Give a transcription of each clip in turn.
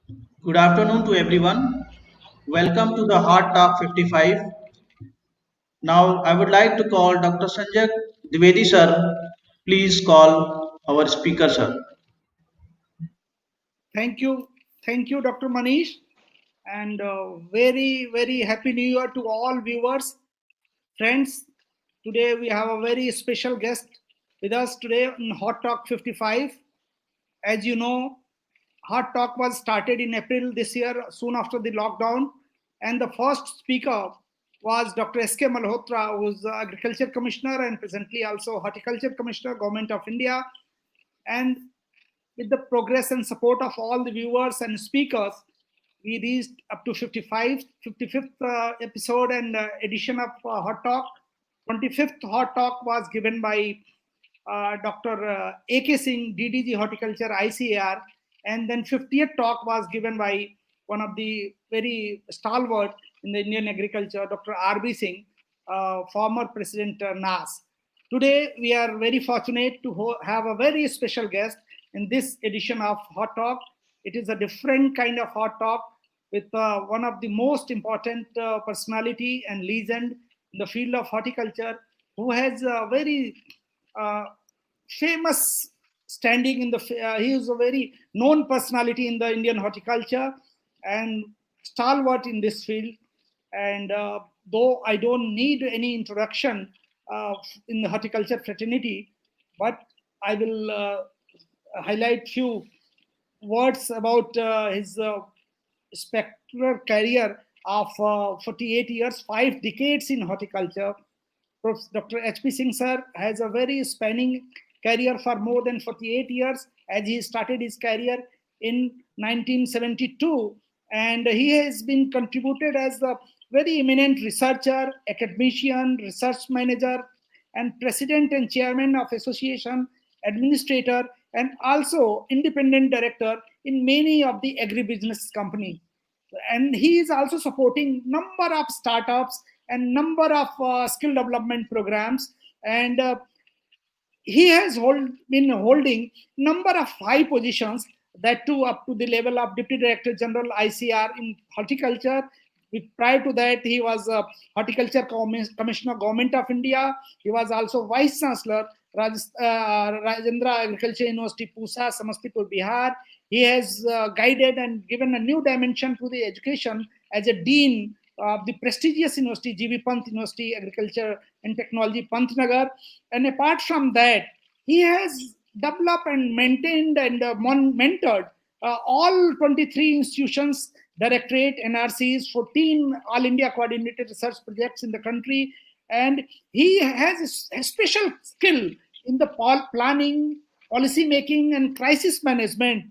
Good afternoon to everyone. Welcome to the Hot Talk 55. Now, I would like to call Dr. Sanjay Dwivedi sir. Please call our speaker sir. Thank you. Thank you, Dr. Manish. And very, very happy new year to all viewers, friends. Today we have a very special guest with us today in Hot Talk 55. As you know, Hot Talk was started in April this year, soon after the lockdown. And the first speaker was Dr. S.K. Malhotra, who is the Agriculture Commissioner and presently also Horticulture Commissioner, Government of India. And with the progress and support of all the viewers and speakers, we reached up to 55th episode and edition of Hot Talk. 25th Hot Talk was given by Dr. A.K. Singh, DDG Horticulture, ICAR, and then 50th talk was given by one of the very stalwart in the Indian agriculture, Dr. R.B. Singh, former President NAS. Today, we are very fortunate to have a very special guest in this edition of Hot Talk. It is a different kind of Hot Talk with one of the most important personality and legend in the field of horticulture, who has a very uh, famous standing in the. He is a very known personality in the Indian horticulture and stalwart in this field. And though I don't need any introduction in the horticulture fraternity, but I will highlight few words about his spectacular career of 48 years, 5 decades in horticulture. Dr. H.P. Singh sir has a very spanning career for more than 48 years, as he started his career in 1972, and he has been contributed as a very eminent researcher, academician, research manager, and president and chairman of association, administrator, and also independent director in many of the agribusiness company. And he is also supporting number of startups and number of skill development programs. And he has been holding number of high positions, that too up to the level of Deputy Director General ICR in horticulture. Prior to that, he was Horticulture Commissioner, Government of India. He was also Vice Chancellor, Rajendra Agriculture University, Pusa, Samastipur, Bihar. He has guided and given a new dimension to the education as a dean of the prestigious university, G.V. Pant University, Agriculture and Technology, Pantnagar. And apart from that, he has developed and maintained and mentored all 23 institutions, directorate, NRCs, 14 All India Coordinated Research Projects in the country. And he has a special skill in the planning, policy making, and crisis management,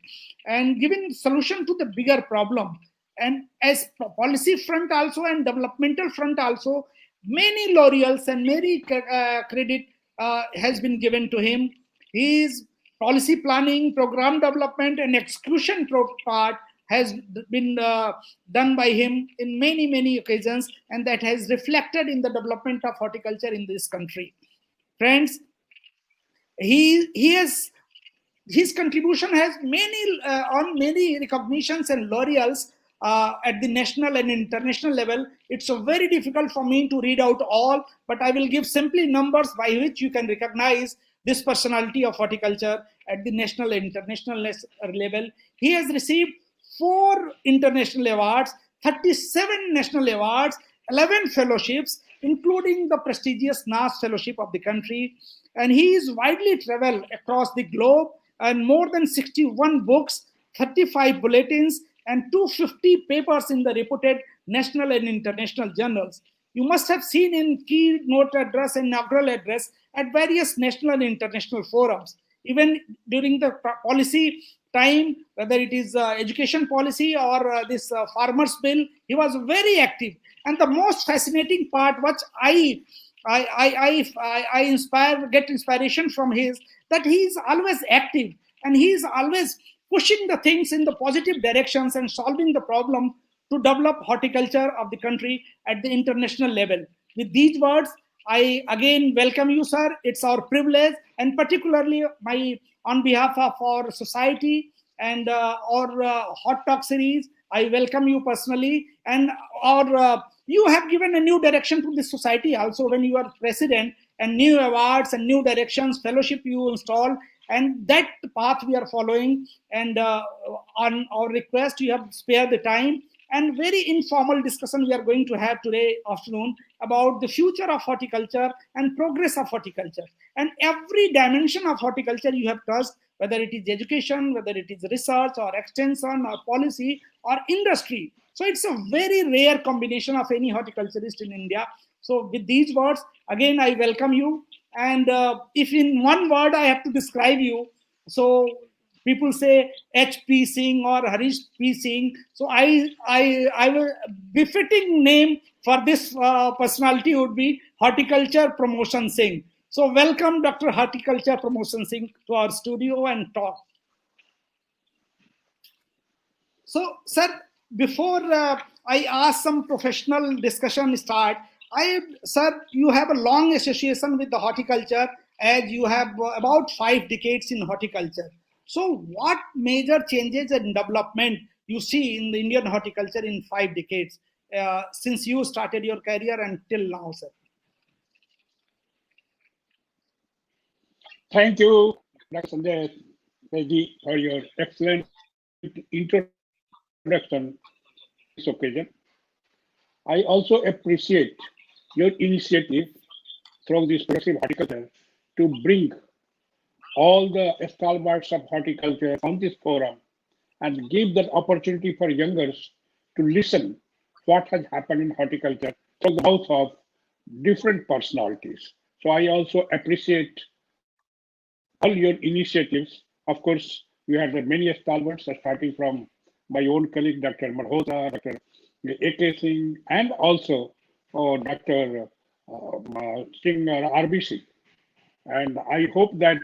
and giving solution to the bigger problem. And as policy front also and developmental front also, many laurels and many credit has been given to him. His policy planning, program development, and execution part has been done by him in many occasions, and that has reflected in the development of horticulture in this country. Friends, he has his contribution has many on many recognitions and laurels at the national and international level. It's very difficult for me to read out all, but I will give simply numbers by which you can recognize this personality of horticulture at the national and international level. He has received 4 international awards, 37 national awards, 11 fellowships, including the prestigious NAS fellowship of the country. And he is widely traveled across the globe, and more than 61 books, 35 bulletins, and 250 papers in the reputed national and international journals. You must have seen in keynote address and inaugural address at various national and international forums. Even during the policy time, whether it is education policy or this farmers bill, he was very active. And the most fascinating part, which I inspire, get inspiration from his, that he is always active and he is always pushing the things in the positive directions and solving the problem to develop horticulture of the country at the international level. With these words, I again welcome you, sir. It's our privilege, and particularly my on behalf of our society, and our Hot Talk series. I welcome you personally, and our you have given a new direction to this society also when you are president, and new awards and new directions, fellowship you install, and that path we are following. And on our request, you have spared the time, and very informal discussion we are going to have today afternoon about the future of horticulture and progress of horticulture, and every dimension of horticulture you have touched, whether it is education, whether it is research or extension or policy or industry. So it's a very rare combination of any horticulturist in India. So with these words, again, I welcome you. And if in one word I have to describe you, so people say H.P. Singh or Harish P. Singh. So I will befitting name for this personality would be Horticulture Promotion Singh. So welcome, Dr. Horticulture Promotion Singh, to our studio and talk. So, sir, before I ask some professional discussion start, sir, you have a long association with the horticulture, as you have about 5 decades in horticulture. So, what major changes and development you see in the Indian horticulture in 5 decades since you started your career until now, sir? Thank you, Dr. Sanjay, for your excellent introduction this occasion. I also appreciate your initiative through this progressive horticulture to bring all the stalwarts of horticulture on this forum and give that opportunity for youngers to listen what has happened in horticulture through the mouth of different personalities. So I also appreciate all your initiatives. Of course, we had many stalwarts, starting from my own colleague, Dr. Malhotra, Dr. A.K. Singh, and also Dr. Singh RBC. And I hope that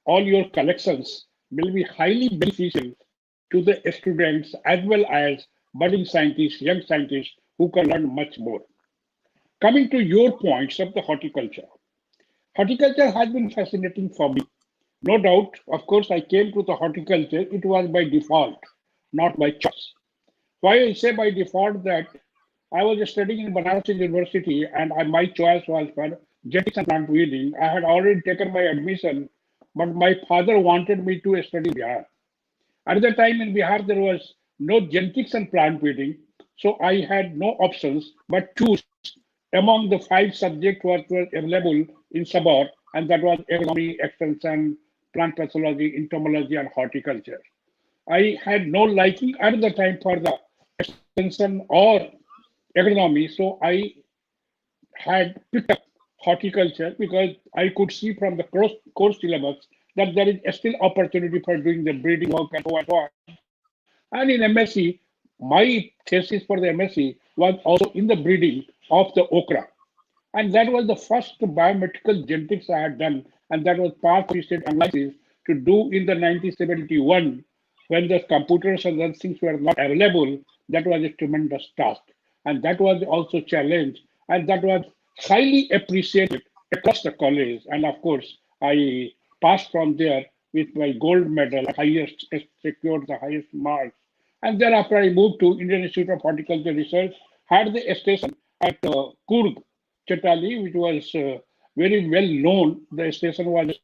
all your collections will be highly beneficial to the students as well as budding scientists, young scientists who can learn much more. Coming to your points of the horticulture. Horticulture has been fascinating for me. No doubt, of course, I came to the horticulture, it was by default, not by choice. Why I say by default that I was studying in Banaras University and my choice was for genetics and plant breeding. I had already taken my admission, but my father wanted me to study Bihar. At the time in Bihar, there was no genetics and plant breeding, so I had no options but choose among the 5 subjects what were available in Sabor, and that was agronomy, extension, plant pathology, entomology, and horticulture. I had no liking at the time for the extension or agronomy, so I had picked up horticulture because I could see from the course syllabus that there is still opportunity for doing the breeding work and so on and so on. And in MSc, my thesis for the MSc was also in the breeding of the okra. And that was the first biomedical genetics I had done, and that was part of the analysis to do in the 1971 when the computers and other things were not available. That was a tremendous task, and that was also challenge, and that was highly appreciated across the college. And of course, I passed from there with my gold medal, highest secured the highest marks. And thereafter, I moved to Indian Institute of Horticulture Research, had the station at Coorg, Chetali, which was very well known. The station was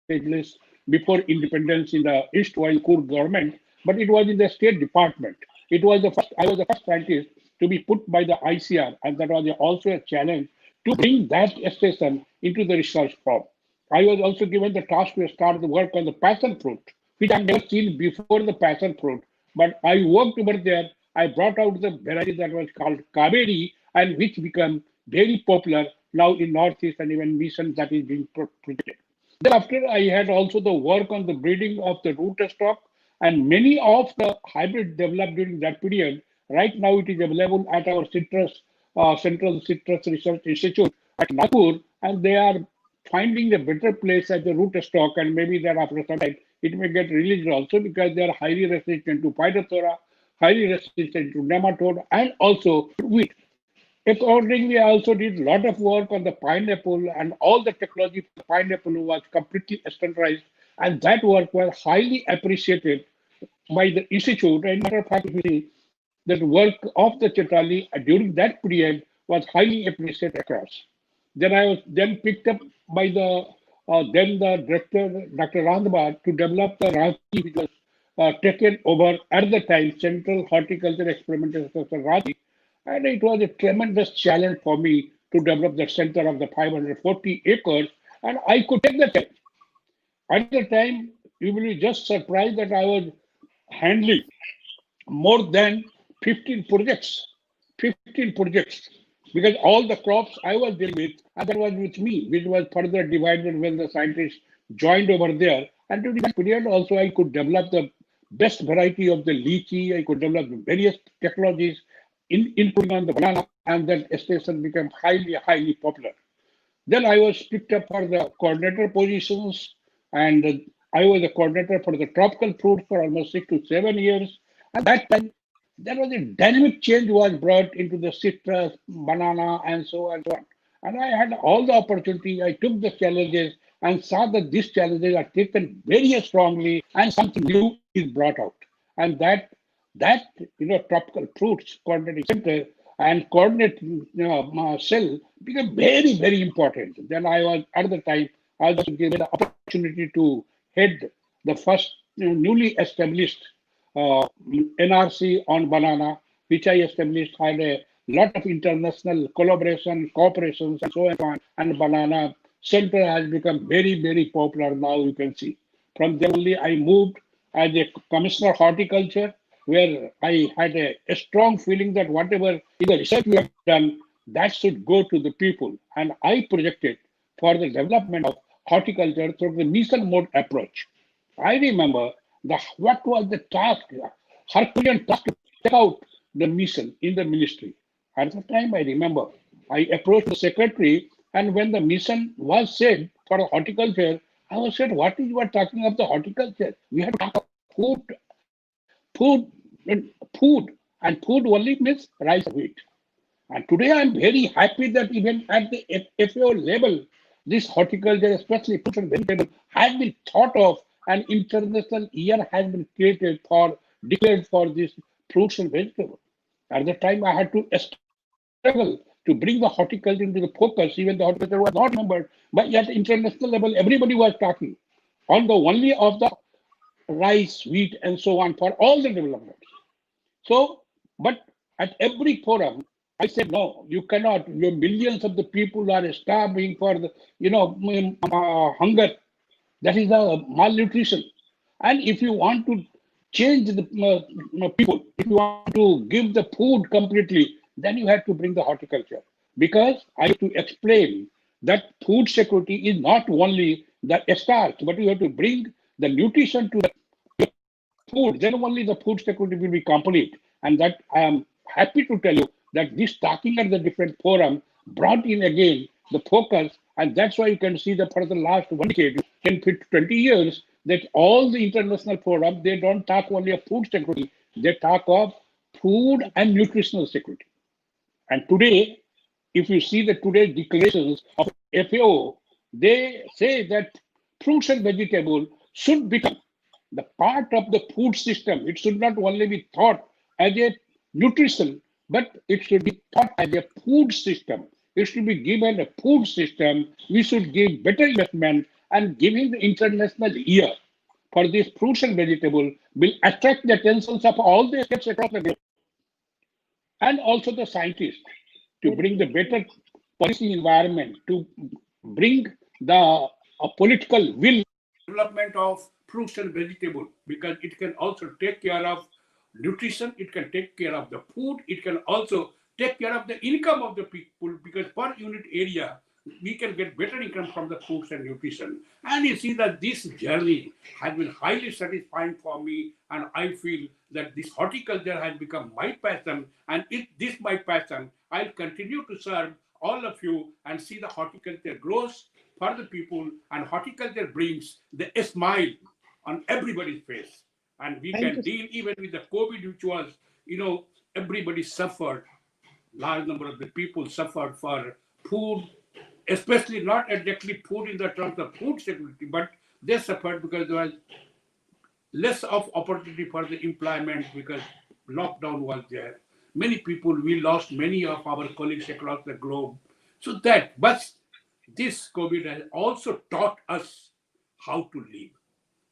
established before independence in the East while Coorg government, but it was in the State Department. It was the first. I was the first scientist to be put by the ICAR, and that was also a challenge to bring that station into the research form. I was also given the task to start the work on the passion fruit, which I've never seen before the passion fruit. But I worked over there. I brought out the variety that was called Kaveri, and which became very popular now in Northeast and even mission that is being projected. Thereafter, I had also the work on the breeding of the root stock, and many of the hybrids developed during that period. Right now, it is available at our Central Citrus Research Institute at Nagpur, and they are finding a better place as the root stock, and maybe thereafter some time it may get released also because they are highly resistant to phytophthora, highly resistant to nematode, and also wheat. Accordingly, I also did a lot of work on the pineapple, and all the technology for the pineapple was completely standardized And that work was highly appreciated by the institute. And matter of fact, if you see that work of the Chitali during that period was highly appreciated across. Then I was then picked up by then the director, Dr. Randhabar, to develop the Ranchi, which was taken over at the time, Central Horticulture Experimental Center Ranchi. And it was a tremendous challenge for me to develop the center of the 540 acres, and I could take the challenge. At the time, you will be just surprised that I was handling more than 15 projects, 15 projects, because all the crops I was dealing with, and that was with me, which was further divided when the scientists joined over there. And during that period also, I could develop the best variety of the lychee, I could develop various technologies, including on the banana, and that station became highly, highly popular. Then I was picked up for the coordinator positions, and I was a coordinator for the tropical fruits for almost 6 to 7 years. At that time, there was a dynamic change was brought into the citrus, banana, and so on and so on. And I had all the opportunity. I took the challenges and saw that these challenges are taken very strongly, and something new is brought out. And that tropical fruits coordinating center and coordinating cell became very, very important. Then I was at the time I was given the opportunity to head the first newly established NRC on banana, which I established, had a lot of international collaboration, cooperations, and so on. And banana center has become very, very popular now. You can see. From there only, I moved as a commissioner horticulture, where I had a strong feeling that whatever in the research we have done, that should go to the people. And I projected for the development of horticulture through the mission mode approach. I remember what was the task, Herculean task to take out the mission in the ministry. At the time, I remember I approached the secretary, and when the mission was said for horticulture, I was said, "What is you are talking of the horticulture? We have to talk about food, and food only means rice and wheat." And today I'm very happy that even at the FAO level, this horticulture, especially fruits and vegetables, has been thought of, and international year has been created for declared for this fruits and vegetables. At the time, I had to struggle to bring the horticulture into the focus. Even the horticulture was not remembered, but at international level, everybody was talking on the only of the rice, wheat, and so on for all the development. So, but at every forum, I said, no, you cannot. Your millions of the people are starving for the, hunger. That is the malnutrition. And if you want to change the people, if you want to give the food completely, then you have to bring the horticulture. Because I have to explain that food security is not only the starch, but you have to bring the nutrition to the food, then only the food security will be complete. And that I am happy to tell you that this talking at the different forum brought in again the focus, and that's why you can see that for the last 1 decade, 10, 15, 20 years, that all the international forum, they don't talk only of food security, they talk of food and nutritional security. And today, if you see the today's declarations of FAO, they say that fruits and vegetables should become the part of the food system. It should not only be thought as a nutrition, but it should be thought as a food system. It should be given a food system. We should give better investment, and giving the international year for these fruits and vegetables will attract the attentions of all the states across the globe, and also the scientists, to bring the better policy environment, to bring the political will development of fruits and vegetables, because it can also take care of nutrition, it can take care of the food, it can also take care of the income of the people, because per unit area we can get better income from the foods and nutrition. And you see that this journey has been highly satisfying for me, and I feel that this horticulture has become my passion, and if this my passion, I'll continue to serve all of you and see the horticulture grows for the people, and horticulture brings the smile on everybody's face. And we can deal even with the COVID, which was, everybody suffered. Large number of the people suffered for food, especially not exactly food in the terms of food security, but They suffered because there was less of opportunity for the employment because lockdown was there. Many people, we lost many of our colleagues across the globe. So that, but this COVID has also taught us how to live.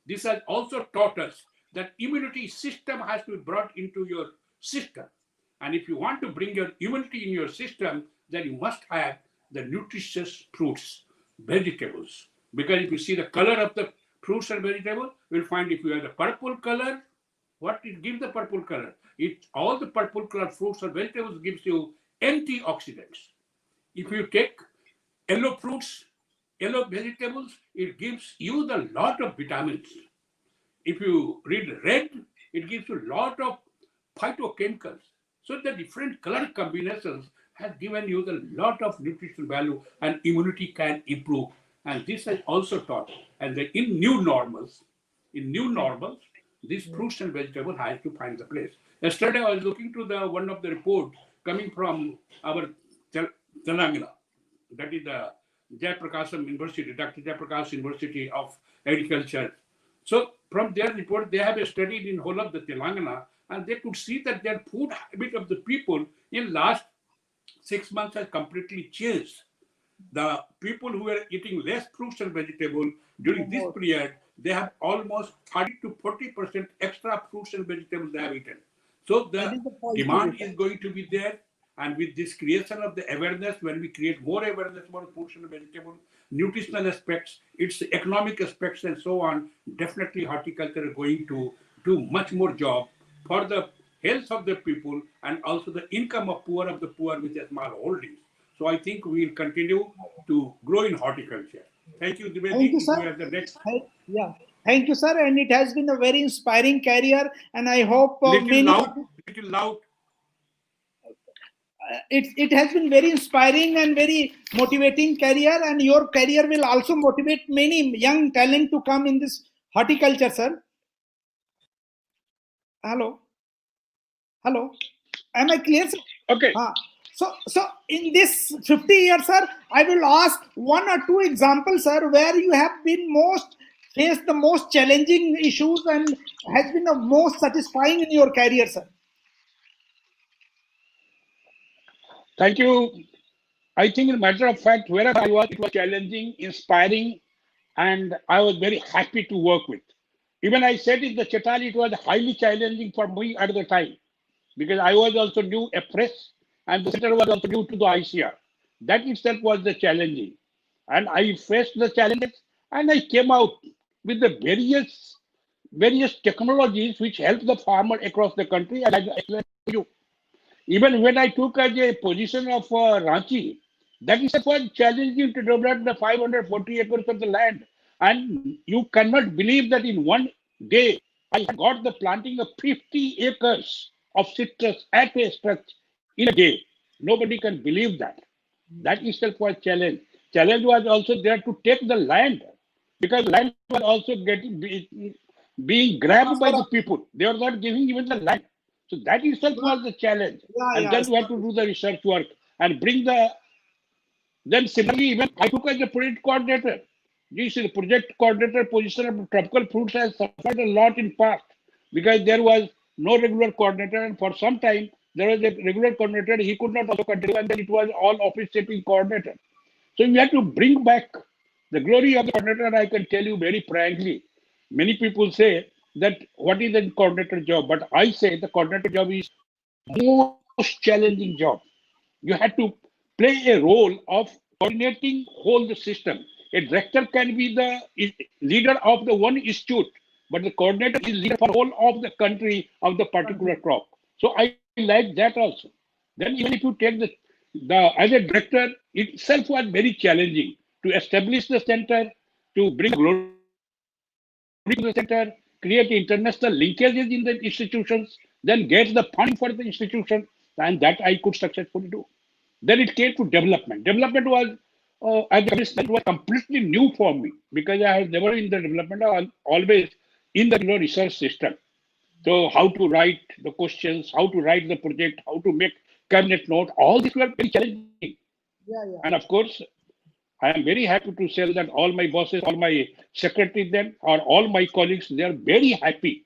This has also taught us that immunity system has to be brought into your system. And if you want to bring your immunity in your system, then you must have the nutritious fruits, vegetables. Because if you see the color of the fruits and vegetables, you'll find if you have the purple color, what it gives the purple color? It all the purple color fruits or vegetables gives you antioxidants. If you take yellow fruits, yellow vegetables, it gives you the lot of vitamins. If you read red, it gives you a lot of phytochemicals. So the different color combinations has given you the lot of nutritional value and immunity can improve. And this has also taught. And in new normals, these fruits and vegetables has to find the place. Yesterday I was looking to the one of the report coming from our Telangana, that is the Jayaprakasham University, Dr. Jayaprakash University of Agriculture. So from their report, they have studied in whole of the Telangana, and they could see that their food habit of the people in last 6 months has completely changed. The people who were eating less fruits and vegetables during this period, they have almost 30 to 40% extra fruits and vegetables they have eaten. So the demand is going to be there. And with this creation of the awareness, when we create more awareness about fruits and vegetables, nutritional aspects, its economic aspects, and so on, definitely horticulture is going to do much more job for the health of the people and also the income of the poor with a small holdings. So I think we will continue to grow in horticulture. Thank you, Dwivedi. Thank you, sir. We have the next. Yeah. Thank you, sir. And it has been a very inspiring career. And I hope Little loud. It has been very inspiring and very motivating career. And your career will also motivate many young talent to come in this horticulture, sir. Hello. Am I clear, sir? Okay. So in this 50 years, sir, I will ask one or two examples, sir, where you have been faced the most challenging issues and has been the most satisfying in your career, sir. Thank you. I think, in a matter of fact, wherever I was, it was challenging, inspiring, and I was very happy to work with. Even I said in the Chetali, it was highly challenging for me at the time because I was also new, afresh, and the center was also new to the ICAR. That itself was the challenging. And I faced the challenges and I came out with the various technologies which help the farmer across the country. And I explained to you. Even when I took as a position of Ranchi, that itself was challenging to develop the 540 acres of the land. And you cannot believe that in one day, I got the planting of 50 acres of citrus at a stretch in a day. Nobody can believe that. That itself was challenge. Challenge was also there to take the land because land was also being grabbed by the people. They were not giving even the land. So that itself was the challenge. And then we had to do the research work and bring the. Then similarly, even I took as a project coordinator. This is the project coordinator position of tropical fruits has suffered a lot in past because there was no regular coordinator, and for some time there was a regular coordinator. He could not also continue, and then it was all office sitting coordinator. So we had to bring back the glory of the coordinator. And I can tell you very frankly, many people say that what is the coordinator job, but I say the coordinator job is most challenging job. You have to play a role of coordinating whole the system. A director can be the leader of the one institute, but the coordinator is leader for whole of the country of the particular crop. So I like that also. Then even if you take the as a director, itself was very challenging to establish the center, to bring glory to the center, create international linkages in the institutions, then get the funding for the institution, and that I could successfully do. Then it came to development. Development was, it was completely new for me because I had never in the development. I was always in the research system. So how to write the questions, how to write the project, how to make cabinet note, all these were very challenging. And of course, I am very happy to say that all my bosses, all my secretaries then, or all my colleagues, they are very happy.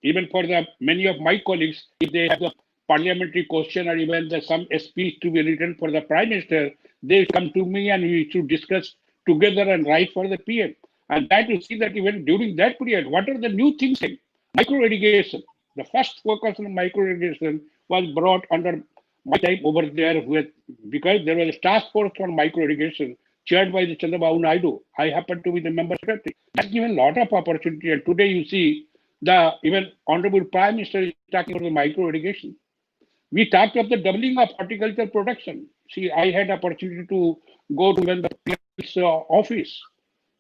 Even for the many of my colleagues, if they have the parliamentary question or even some speech to be written for the Prime Minister, they come to me and we should discuss together and write for the PM. And that you see that even during that period, what are the new things in micro irrigation? The first focus on micro irrigation was brought under my time over there with because there was a task force on micro irrigation chaired by the Chandrababu Naidu. I happen to be the member secretary. That's given a lot of opportunity. And today you see the even Honorable Prime Minister is talking about the micro irrigation. We talked of the doubling of horticulture production. See, I had opportunity to go to even the PM's office,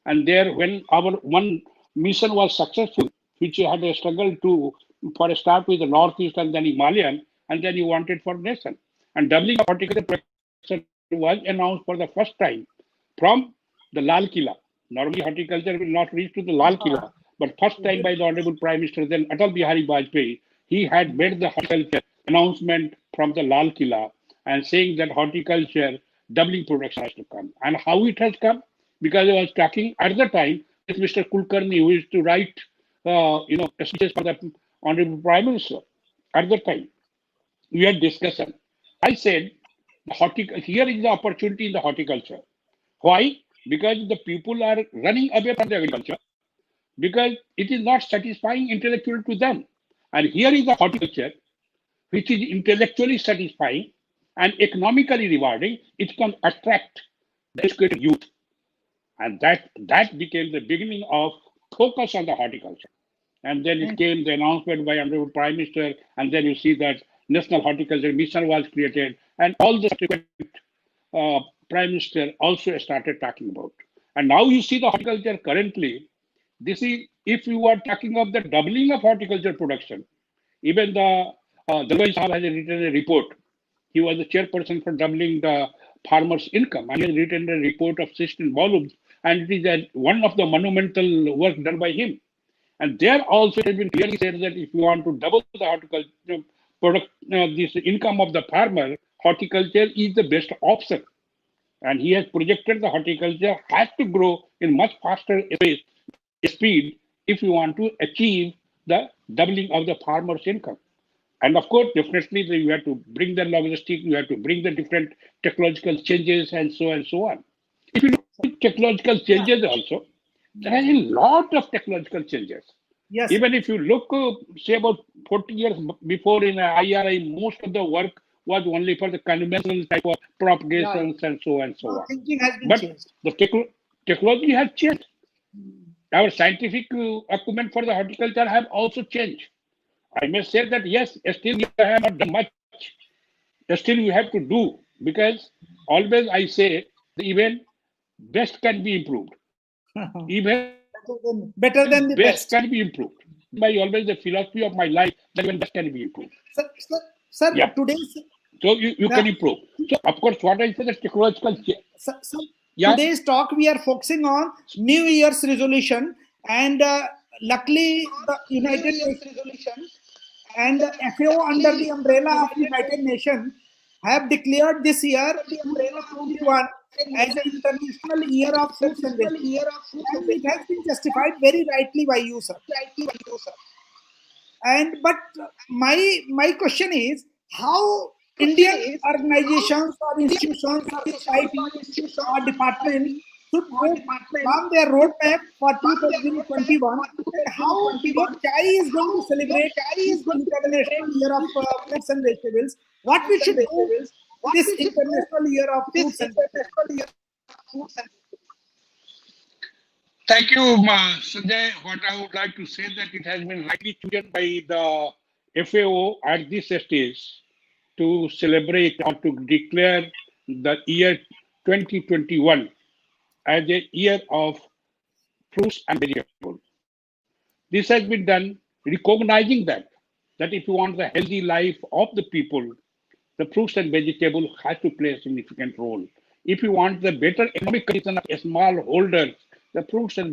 and there when our one mission was successful, which you had a struggle to for a start with the northeast and then Himalayan, and then you wanted for nation. And doubling of horticulture production was announced for the first time from the Lal Killa. Normally, horticulture will not reach to the Lal Killa, but first time by the Honorable Prime Minister, then Atal Bihari Vajpayee, he had made the horticulture announcement from the Lal Killa and saying that horticulture doubling production has to come. And how it has come? Because I was talking at the time with Mr. Kulkarni, who used to write, speeches for the Honorable Prime Minister. At the time, we had discussion. I said, here is the opportunity in the horticulture. Why? Because the people are running away from the agriculture because it is not satisfying intellectually to them. And here is the horticulture, which is intellectually satisfying and economically rewarding. It can attract the educated youth. And that became the beginning of focus on the horticulture. And then it came the announcement by Honorable Prime Minister, and then you see that National Horticulture Mission was created, and all the subsequent Prime Minister also started talking about. And now you see the horticulture currently. This is if you are talking of the doubling of horticulture production. Even the Dwivedi Sahab has written a report. He was the chairperson for doubling the farmers' income, and he has written a report of 16 volumes, and it is one of the monumental work done by him. And there also it has been clearly said that if you want to double the horticulture product, this income of the farmer, horticulture is the best option. And he has projected the horticulture has to grow in much faster speed if you want to achieve the doubling of the farmer's income. And of course, definitely you have to bring the logistics, you have to bring the different technological changes and so on. If you look at technological changes also, there are a lot of technological changes. Yes. Even if you look, say about 40 years before in IRI, most of the work was only for the conventional type of propagations and so on. Thinking has been but changed. The technology has changed. Our scientific equipment for the horticulture have also changed. I may say that yes, still we have not done much. Still we have to do, because always I say the even best can be improved. Even better than the best can be improved. By always the philosophy of my life that even best can be improved. Sir, yeah. Today's so you can improve. So of course, what I say is technological change. Today's talk we are focusing on New Year's resolution, and luckily the United Nations and the FAO under the umbrella of United Nations have declared this year 2021 as an International Year of Fruits and Vegetables. And it has been justified very rightly by you, sir. And but my question is, how Indian organizations or institutions or societies or departments should plan their roadmap for 2021, and how your CHAI is going to celebrate this International Year of Fruits and Vegetables. What we should do this International Year of Fruits and Vegetables. Thank you, Sanjay. What I would like to say that it has been rightly chosen by the FAO at this stage to celebrate or to declare the year 2021 as a year of fruits and vegetables. This has been done recognizing that if you want the healthy life of the people, the fruits and vegetables has to play a significant role. If you want the better economic condition of small holders, the fruits and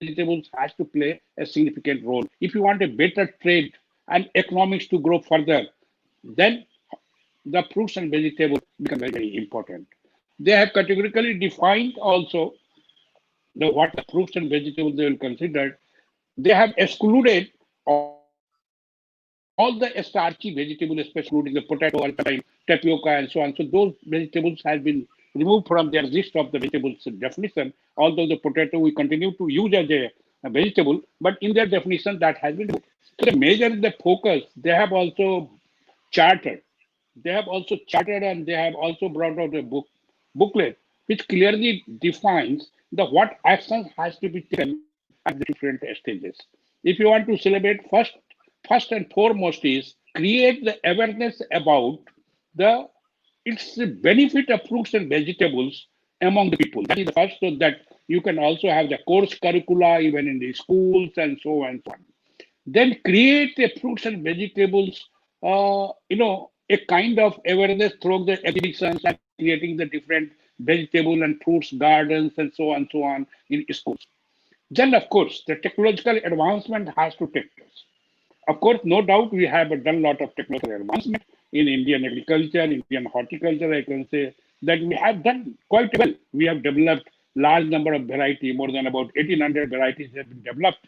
vegetables has to play a significant role. If you want a better trade and economics to grow further, then the fruits and vegetables become very, very important. They have categorically defined also what the fruits and vegetables they will consider. They have excluded all the starchy vegetables, especially including the potato and sometimes tapioca and so on. So those vegetables have been removed from their list of the vegetables definition. Although the potato we continue to use as a vegetable, but in their definition that has been removed. So the major the focus they have also chartered. They have also chartered and they have also brought out a booklet which clearly defines the what actions has to be taken at the different stages. If you want to celebrate first and foremost is create the awareness about the its benefit of fruits and vegetables among the people. That is the first, so that you can also have the course curricula even in the schools and so on and so on. Then create a fruits and vegetables, a kind of awareness through the exhibitions and creating the different vegetable and fruits gardens and so on in schools. Then, of course, the technological advancement has to take place. Of course, no doubt we have done a lot of technological advancement in Indian agriculture, Indian horticulture. I can say that we have done quite well. We have developed large number of variety, more than about 1800 varieties have been developed.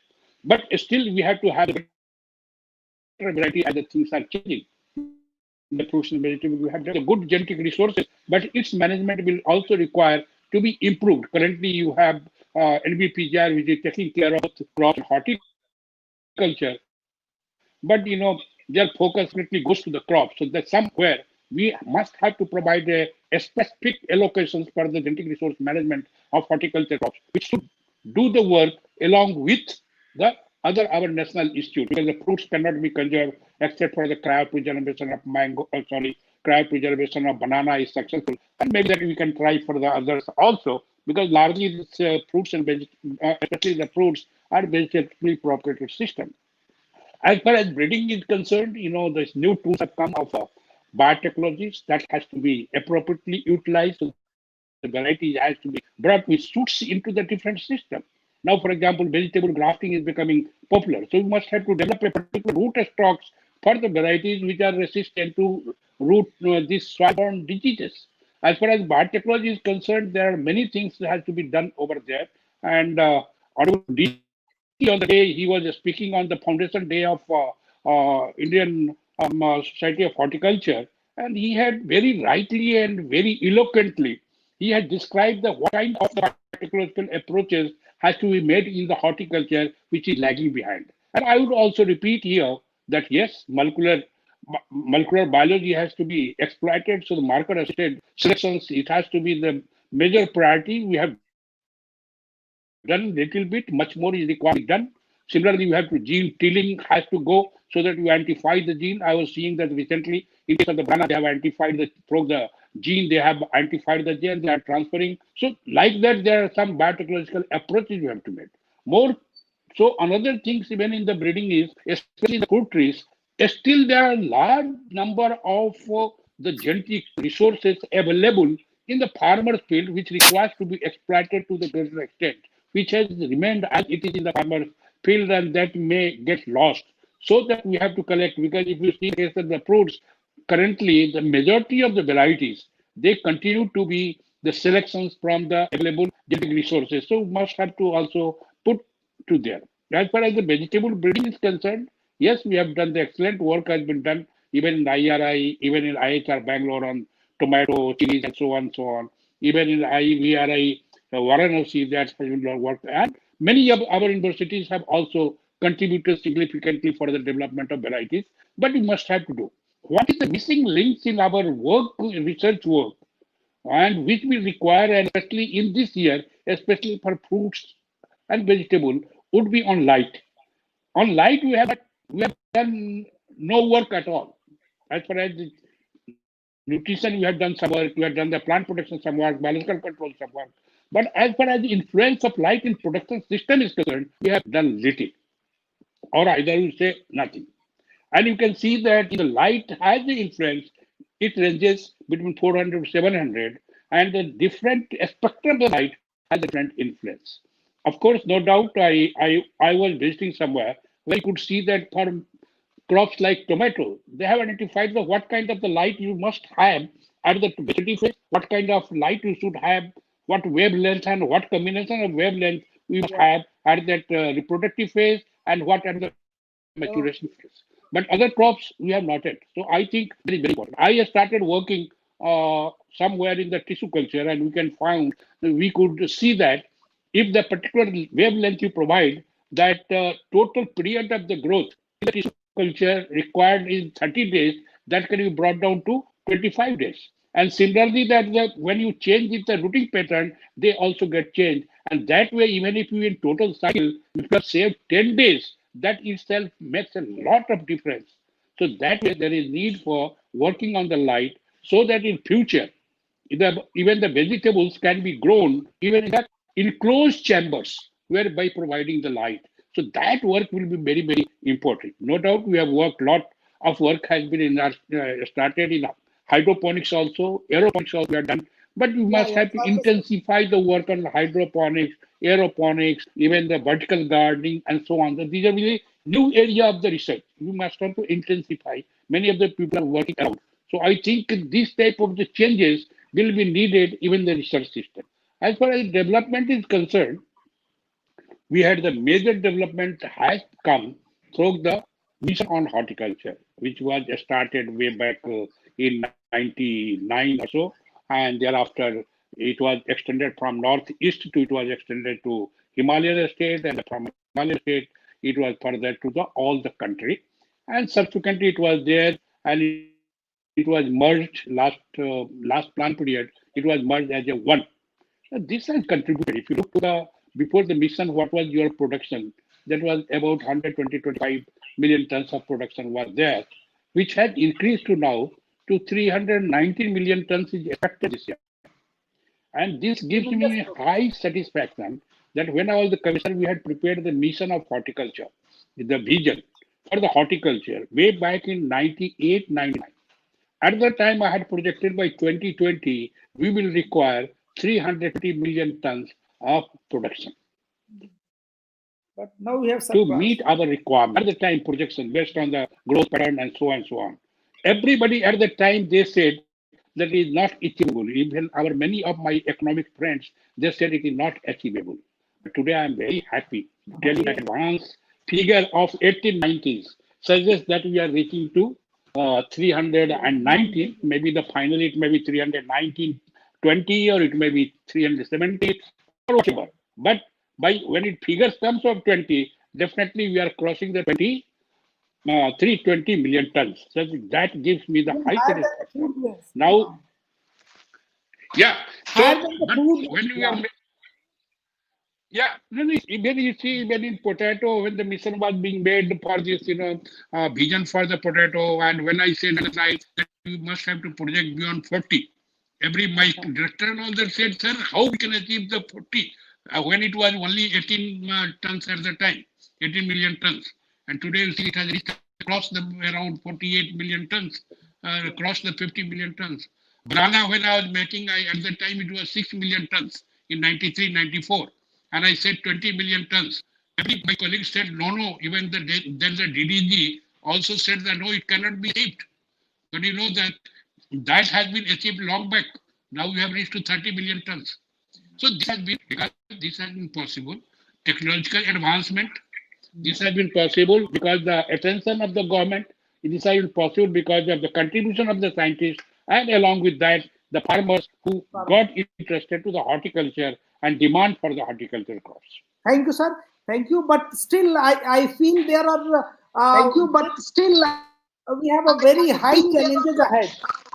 But still, we have to have a better variety as the things are changing. In the fruits and vegetables, we have done the good genetic resources, but its management will also require to be improved. Currently, you have NBPGR, which is taking care of crops and horticulture, but their focus completely goes to the crops. So that somewhere we must have to provide a specific allocations for the genetic resource management of horticulture crops, which should do the work along with the other our national institute, because the fruits cannot be conserved except for the cryopreservation of cryopreservation of banana is successful, and maybe that we can try for the others also, because largely this fruits and especially the fruits are basically propagated system. As far as breeding is concerned, these new tools have come of biotechnologies that has to be appropriately utilized. So the variety has to be brought with suits into the different system. Now, for example, vegetable grafting is becoming popular. So we must have to develop a particular root stocks for the varieties which are resistant to root these soil-borne diseases. As far as biotechnology is concerned, there are many things that has to be done over there. And Honorable DC on the day he was speaking on the foundation day of Indian Society of Horticulture, and he had very rightly and very eloquently he had described the what kind of the biotechnological approaches has to be made in the horticulture which is lagging behind. And I would also repeat here that yes, molecular biology has to be exploited. So the marker assisted selections, it has to be the major priority. We have done little bit, much more is required to be done. Similarly, you have to gene tilling has to go so that you identify the gene. I was seeing that recently in case of the banana, they have identified the gene, they have identified the gene, they are transferring. So like that, there are some biotechnological approaches we have to make. More so another things even in the breeding is, especially in the fruit trees, still there are large number of the genetic resources available in the farmer's field, which requires to be exploited to the greater extent, which has remained as it is in the farmer's field, and that may get lost. So that we have to collect, because if you see the case of the fruits, currently the majority of the varieties they continue to be the selections from the available genetic resources. So we must have to also put to there. As far as the vegetable breeding is concerned, yes, we have done the excellent work has been done even in IRI, even in IHR Bangalore on tomato, chilies, and so on, so on. Even in IVRI, Varanasi, that has been worked. And many of our universities have also contributed significantly for the development of varieties. But we must have to do. What is the missing links in our work, research work, and which will require, and especially in this year, especially for fruits and vegetable, would be on light. On light, we have done no work at all. As far as nutrition, we have done some work. We have done the plant protection some work, biological control some work. But as far as the influence of light in production system is concerned, we have done little, or either you say nothing. And you can see that the light has the influence. It ranges between 400 to 700, and the different spectrum of the light has a different influence. Of course, no doubt, I was visiting somewhere where you could see that for crops like tomato, they have identified the what kind of the light you must have at the vegetable phase what kind of light we should have, what wavelength and what combination of wavelength we must have at that reproductive phase and what at the maturation phase. But other crops we have not yet. So I think that is very important. I started working somewhere in the tissue culture, and we can find we could see that if the particular wavelength you provide, that total period of the growth in the tissue culture required is 30 days, that can be brought down to 25 days. And similarly, that when you change the rooting pattern, they also get changed. And that way, even if you in total cycle, if you have saved 10 days, that itself makes a lot of difference. So that way, there is need for working on the light so that in future, even the vegetables can be grown even in the enclosed chambers whereby providing the light. So that work will be very, very important. No doubt we have worked, lot of work has been in our, started in hydroponics also, aeroponics also we have done, but we must have to intensify the work on hydroponics, aeroponics, even the vertical gardening and so on. So these are really new area of the research. We must have to intensify. Many of the people are working around. So I think this type of the changes will be needed even the research system. As far as development is concerned, we had the major development has come through the mission on horticulture, which was started way back in 99 or so, and thereafter it was extended from northeast to it was extended to Himalayan state, and from Himalayan state it was further to the all the country, and subsequently it was there and it was merged last plan period. It was merged as a one. This has contributed. If you look to the before the mission, what was your production? That was about 120-25 million tons of production was there, which had increased to now to 319 million tons is expected this year. And this gives me high satisfaction that when I was the commissioner, we had prepared the mission of horticulture, the vision for the horticulture way back in 98, 99. At the time, I had projected by 2020, we will require 350 million tons of production. But now we have to meet our requirement. At the time, projection based on the growth pattern and so on and so on. Everybody at the time, they said that it is not achievable. Even many of my economic friends, they said it is not achievable. But today, I am very happy to tell you that advanced figure of 1890s suggests that we are reaching to 319, maybe the final it may be 319, 20, or it may be 370 or whatever. But by when it figures comes of 20, definitely we are crossing the 320 million tons. So that gives me the high satisfaction. Now, yeah. So when we are yeah, when you see, when in potato, when the mission was being made for this, vision for the potato, and when I said that we must have to project beyond 40, my director and all that said, sir, how we can achieve the 40 when it was only 18 tons at the time, 18 million tons, and today you see it has reached across the around 48 million tons, across the 50 million tons. Banana, when I was making, at the time it was 6 million tons in 93, 94. And I said 20 million tons. My colleagues said, no, even then the DDG also said that, no, it cannot be achieved. But you know that has been achieved long back. Now we have reached to 30 million tons. So this has been possible. Technological advancement, this has been possible because the attention of the government. This has been possible because of the contribution of the scientists, and along with that, the farmers who got interested to the horticulture and demand for the horticultural crops. Thank you, sir. Thank you. But still, I feel there are. Thank you. But still, we have a very high challenges ahead.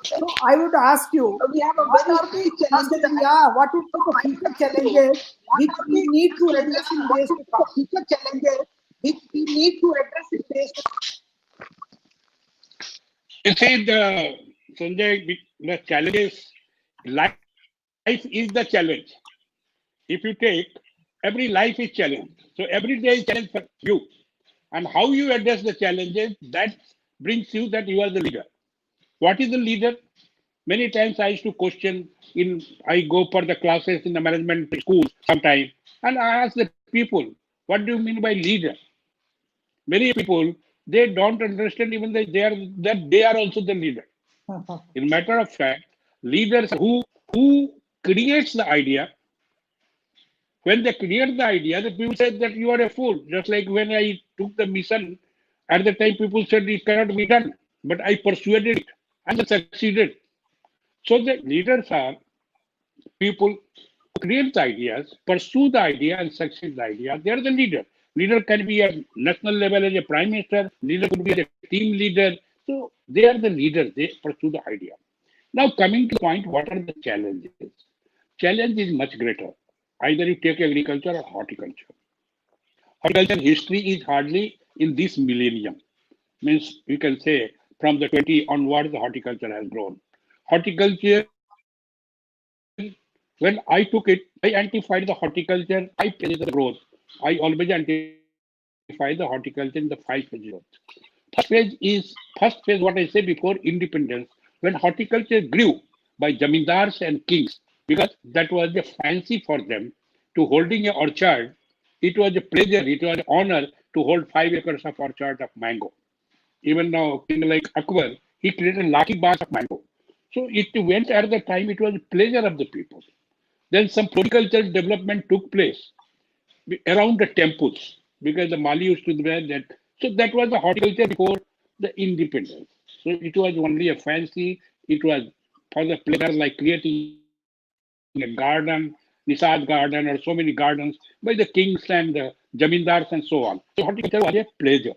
So I would ask you, we have a what are the challenges? Yeah, what is the future challenges which we need to address in days to come? Future challenges which we need to address in days to come. You see, Sanjay, the challenges, life is the challenge. If you take, every life is challenge. So every day is challenge for you. And how you address the challenges, that brings you that you are the leader. What is the leader? Many times I used to question, I go for the classes in the management schools sometime, and I ask the people, what do you mean by leader? Many people, they don't understand even that they are also the leader. In matter of fact, leaders who who creates the idea. When they create the idea, the people said that you are a fool. Just like when I took the mission, at the time people said it cannot be done, but I persuaded it and succeeded. So the leaders are people who create the ideas, pursue the idea, and succeed the idea. They are the leader. Leader can be at national level as a prime minister. Leader could be as a team leader. So they are the leaders. They pursue the idea. Now coming to the point, what are the challenges? Challenge is much greater. Either you take agriculture or horticulture. Horticulture history is hardly in this millennium. Means you can say from the 20 onwards, the horticulture has grown. Horticulture, when I took it, I identified the horticulture 5 phases of growth. I always identify the horticulture in the 5 phases of growth. First phase, what I said before, independence, when horticulture grew by zamindars and kings, because that was a fancy for them to holding a orchard. It was a pleasure, it was an honor to hold 5 acres of orchard of mango. Even now, king like Akbar, he created lucky bars of mango. So it went at the time, it was a pleasure of the people. Then some floricultural development took place around the temples because the Mali used to wear that. So that was the horticulture before the independence. So it was only a fancy, it was for the pleasure like creating a garden, Nisad garden or so many gardens by the kings and the jamindars and so on. So horticulture was a pleasure.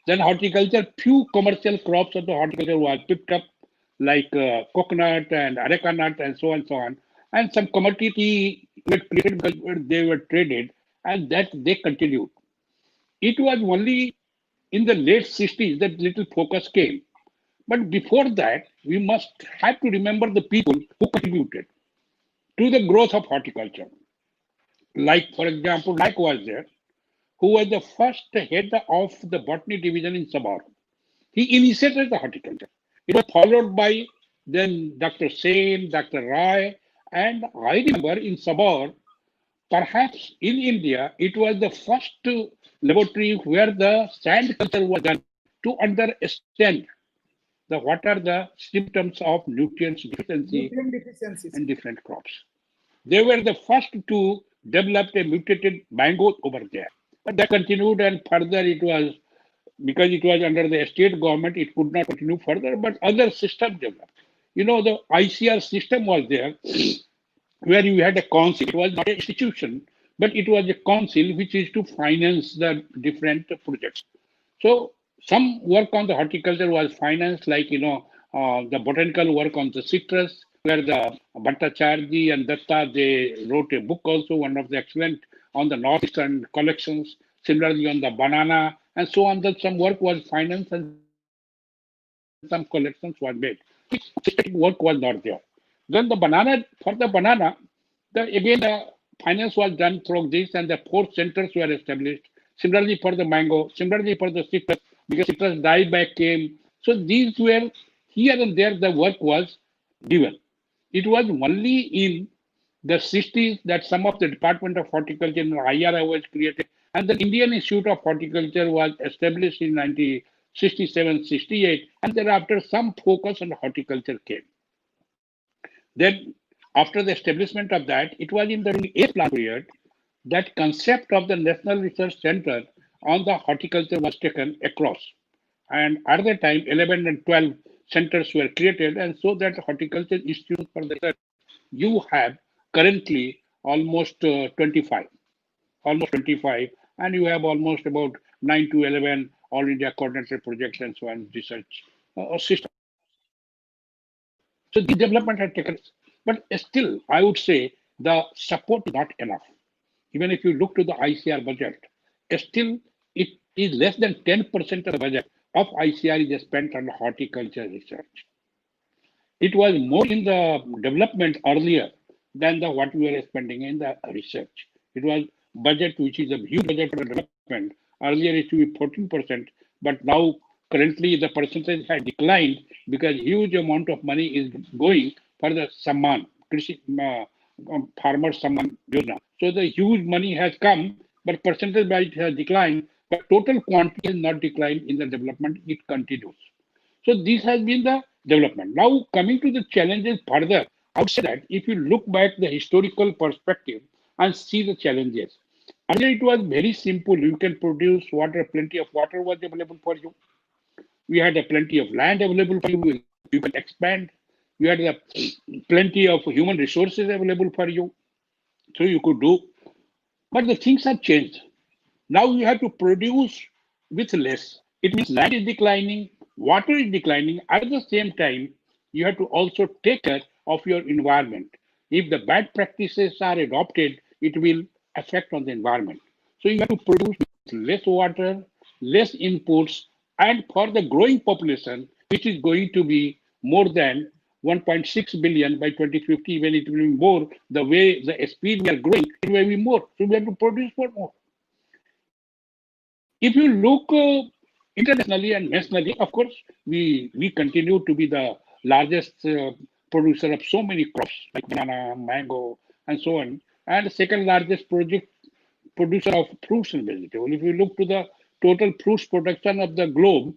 Then horticulture, few commercial crops of the horticulture was picked up, like coconut and areca nut and so on. And some commodity were created because they were traded, and that they continued. It was only in the late 60s that little focus came. But before that, we must have to remember the people who contributed to the growth of horticulture. Like, for example, Naik was there, who was the first head of the botany division in Sabah. He initiated the horticulture. It was followed by then Dr. Singh, Dr. Rai, and I remember in Sabah, perhaps in India, it was the first laboratory where the sand culture was done to understand what are the symptoms of nutrients deficiency Nutrient deficiencies. in different crops. They were the first to develop a mutated mango over there. But that continued and further it was because it was under the state government, it could not continue further, but other systems developed. You know, the ICAR system was there where you had a council. It was not an institution, but it was a council which is to finance the different projects. So some work on the horticulture was financed, like the botanical work on the citrus, where the Bhattacharya and Datta they wrote a book also, one of the excellent on the northeastern collections. Similarly on the banana and so on, that some work was financed and some collections were made. Systematic work was not there. Then the banana for the banana, again the finance was done through this, and the 4 centers were established. Similarly for the mango, similarly for the citrus, because citrus dieback came. So these were here and there the work was given. It was only in the 60s that some of the Department of Horticulture in IRA was created, and the Indian Institute of Horticulture was established in 1967, 68, and thereafter some focus on horticulture came. Then, after the establishment of that, it was in the 8th plan period that concept of the National Research Center on the horticulture was taken across. And at that time, 11 and 12 centers were created, and so that Horticulture Institute for the Research, you have currently almost 25, and you have almost about 9 to 11 All India coordinated projects and so on research system. So this development had taken, but still, I would say the support is not enough. Even if you look to the ICR budget, still it is less than 10% of the budget of ICR is spent on horticulture research. It was more in the development earlier than the what we were spending in the research. It was budget which is a huge budget for the development. Earlier it used to be 14%, but now currently the percentage has declined because huge amount of money is going for the Samman, Farmer Samman Yojana. So the huge money has come, but percentage by it has declined, but total quantity has not declined in the development, it continues. So this has been the development. Now coming to the challenges further, I would say that if you look back the historical perspective and see the challenges, earlier it was very simple. You can produce water, plenty of water was available for you. We had a plenty of land available for you. You can expand. You had plenty of human resources available for you, so you could do. But the things have changed. Now you have to produce with less. It means land is declining, water is declining. At the same time, you have to also take care of your environment. If the bad practices are adopted, it will affect on the environment. So you have to produce with less water, less inputs, and for the growing population, which is going to be more than 1.6 billion by 2050, when it will be more, the way the speed we are growing, it will be more. So we have to produce more. If you look internationally and nationally, of course, we continue to be the largest producer of so many crops like banana, mango, and so on, and the second largest producer of fruits and vegetables. If you look to the total fruits production of the globe,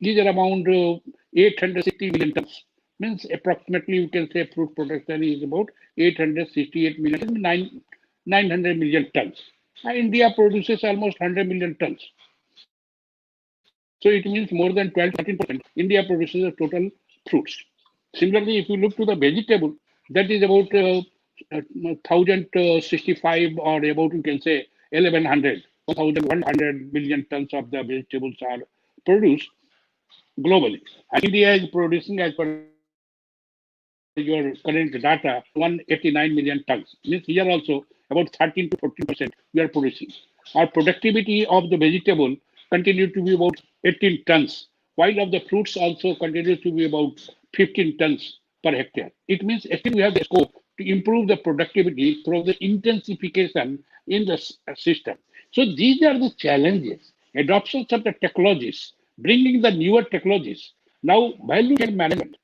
is around 860 million tons. Means approximately you can say fruit production is about 868 million, 900 million tons. And India produces almost 100 million tons. So it means more than 12 to 13% India produces the total fruits. Similarly, if you look to the vegetable, that is about 1065 or about you can say 1100, 1100 million tons of the vegetables are produced globally. And India is producing, as per your current data, 189 million tons. Means here also about 13 to 14% we are producing. Our productivity of the vegetable continue to be about 18 tons, while of the fruits also continues to be about 15 tons per hectare. It means still we have the scope to improve the productivity through the intensification in the system. So these are the challenges. Adoptions of the technologies, bringing the newer technologies. Now, value chain management.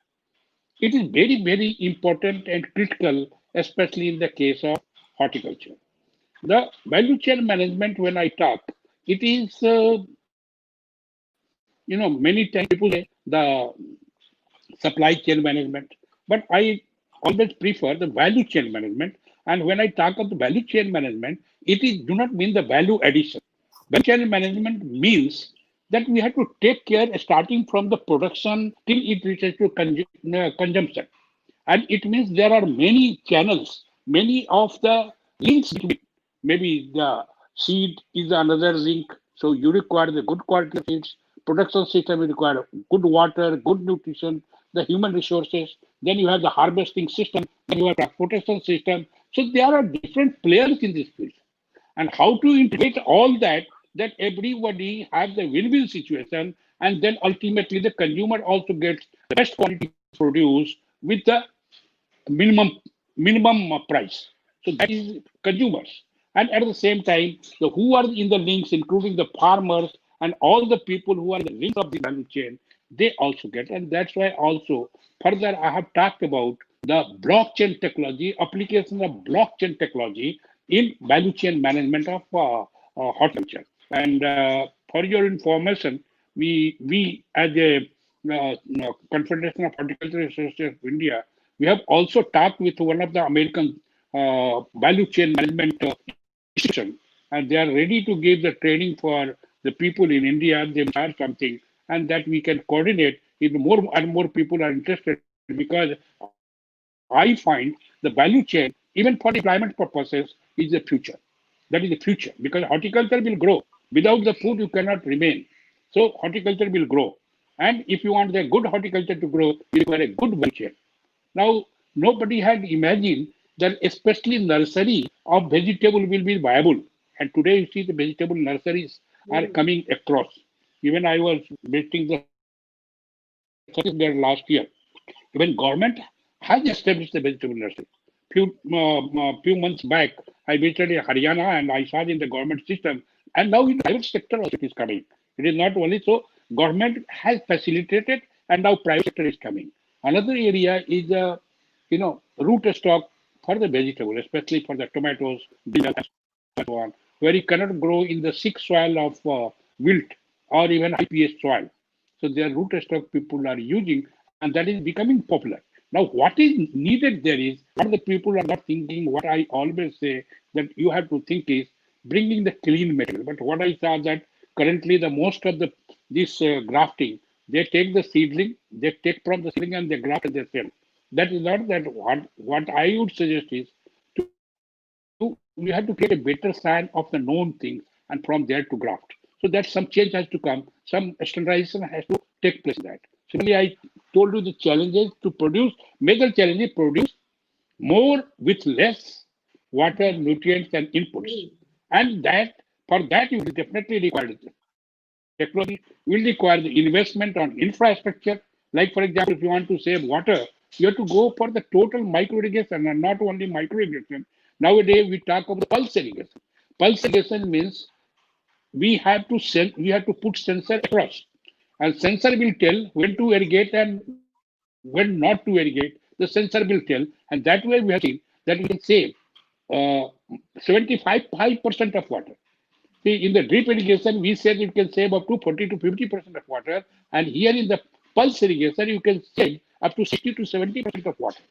It is very, very important and critical, especially in the case of horticulture. The value chain management, when I talk, it is, many times people say the supply chain management, but I always prefer the value chain management. And when I talk of the value chain management, it is do not mean the value addition. Value chain management means that we have to take care starting from the production till it reaches to consumption. And it means there are many channels, many of the links between. Maybe the seed is another link. So you require the good quality of seeds. Production system you require good water, good nutrition, the human resources. Then you have the harvesting system. Then you have transportation system. So there are different players in this field. And how to integrate all that everybody has the win-win situation, and then ultimately the consumer also gets the best quality produce with the minimum minimum price. So that is consumers. And at the same time, the who are in the links, including the farmers and all the people who are in the links of the value chain, they also get. And that's why also further I have talked about the blockchain technology, application of blockchain technology in value chain management of horticulture. And for your information, we as a Confederation of Horticulture Association of India, we have also talked with one of the American value chain management institution, and they are ready to give the training for the people in India. They hire something, and that we can coordinate if more and more people are interested. Because I find the value chain, even for the employment purposes, is the future. That is the future, because horticulture will grow. Without the food, you cannot remain. So horticulture will grow. And if you want the good horticulture to grow, you require a good value chain. Now, nobody had imagined that especially nursery of vegetable will be viable. And today you see the vegetable nurseries are coming across. Even I was visiting the success there last year. Even government has established the vegetable nursery. Few months back, I visited Haryana and I saw in the government system, and now in the private sector also it is coming. It is not only so, government has facilitated, and now private sector is coming. Another area is root stock for the vegetable, especially for the tomatoes, and so on, where you cannot grow in the sick soil of wilt or even high pH soil. So their root stock people are using, and that is becoming popular. Now, what is needed there is what the people are not thinking. What I always say that you have to think is bringing the clean material. But what I saw that currently the most of the this grafting, they take the seedling, they take from the seedling and they graft and they sell. That is not that. What I would suggest is you have to create a better sign of the known things and from there to graft. So that some change has to come, some standardization has to take place in that. Similarly, I told you the challenges to produce, major challenges produce more with less water, nutrients, and inputs. And that for that you will definitely require technology, will require the investment on infrastructure. Like for example, if you want to save water, you have to go for the total micro irrigation and not only micro irrigation. Nowadays we talk about pulse irrigation. Pulse irrigation means we have to put sensor across, and sensor will tell when to irrigate and when not to irrigate. The sensor will tell, and that way we have seen that we can save uh, 75% of water. See, in the drip irrigation, we said it can save up to 40 to 50% of water, and here in the pulse irrigation, you can save up to 60 to 70% of water,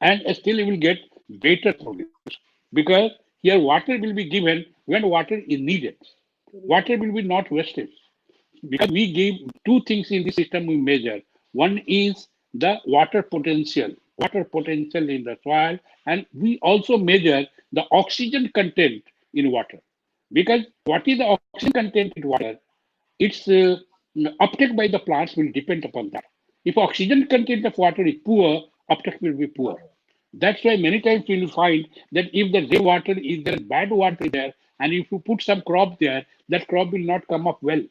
and still you will get better produce because here water will be given when water is needed. Water will be not wasted because we give two things in this system we measure. One is the water potential in the soil, and we also measure the oxygen content in water. Because what is the oxygen content in water? Its uptake by the plants will depend upon that. If oxygen content of water is poor, uptake will be poor. That's why many times you will find that if the rainwater is there, bad water is there, and if you put some crop there, that crop will not come up well.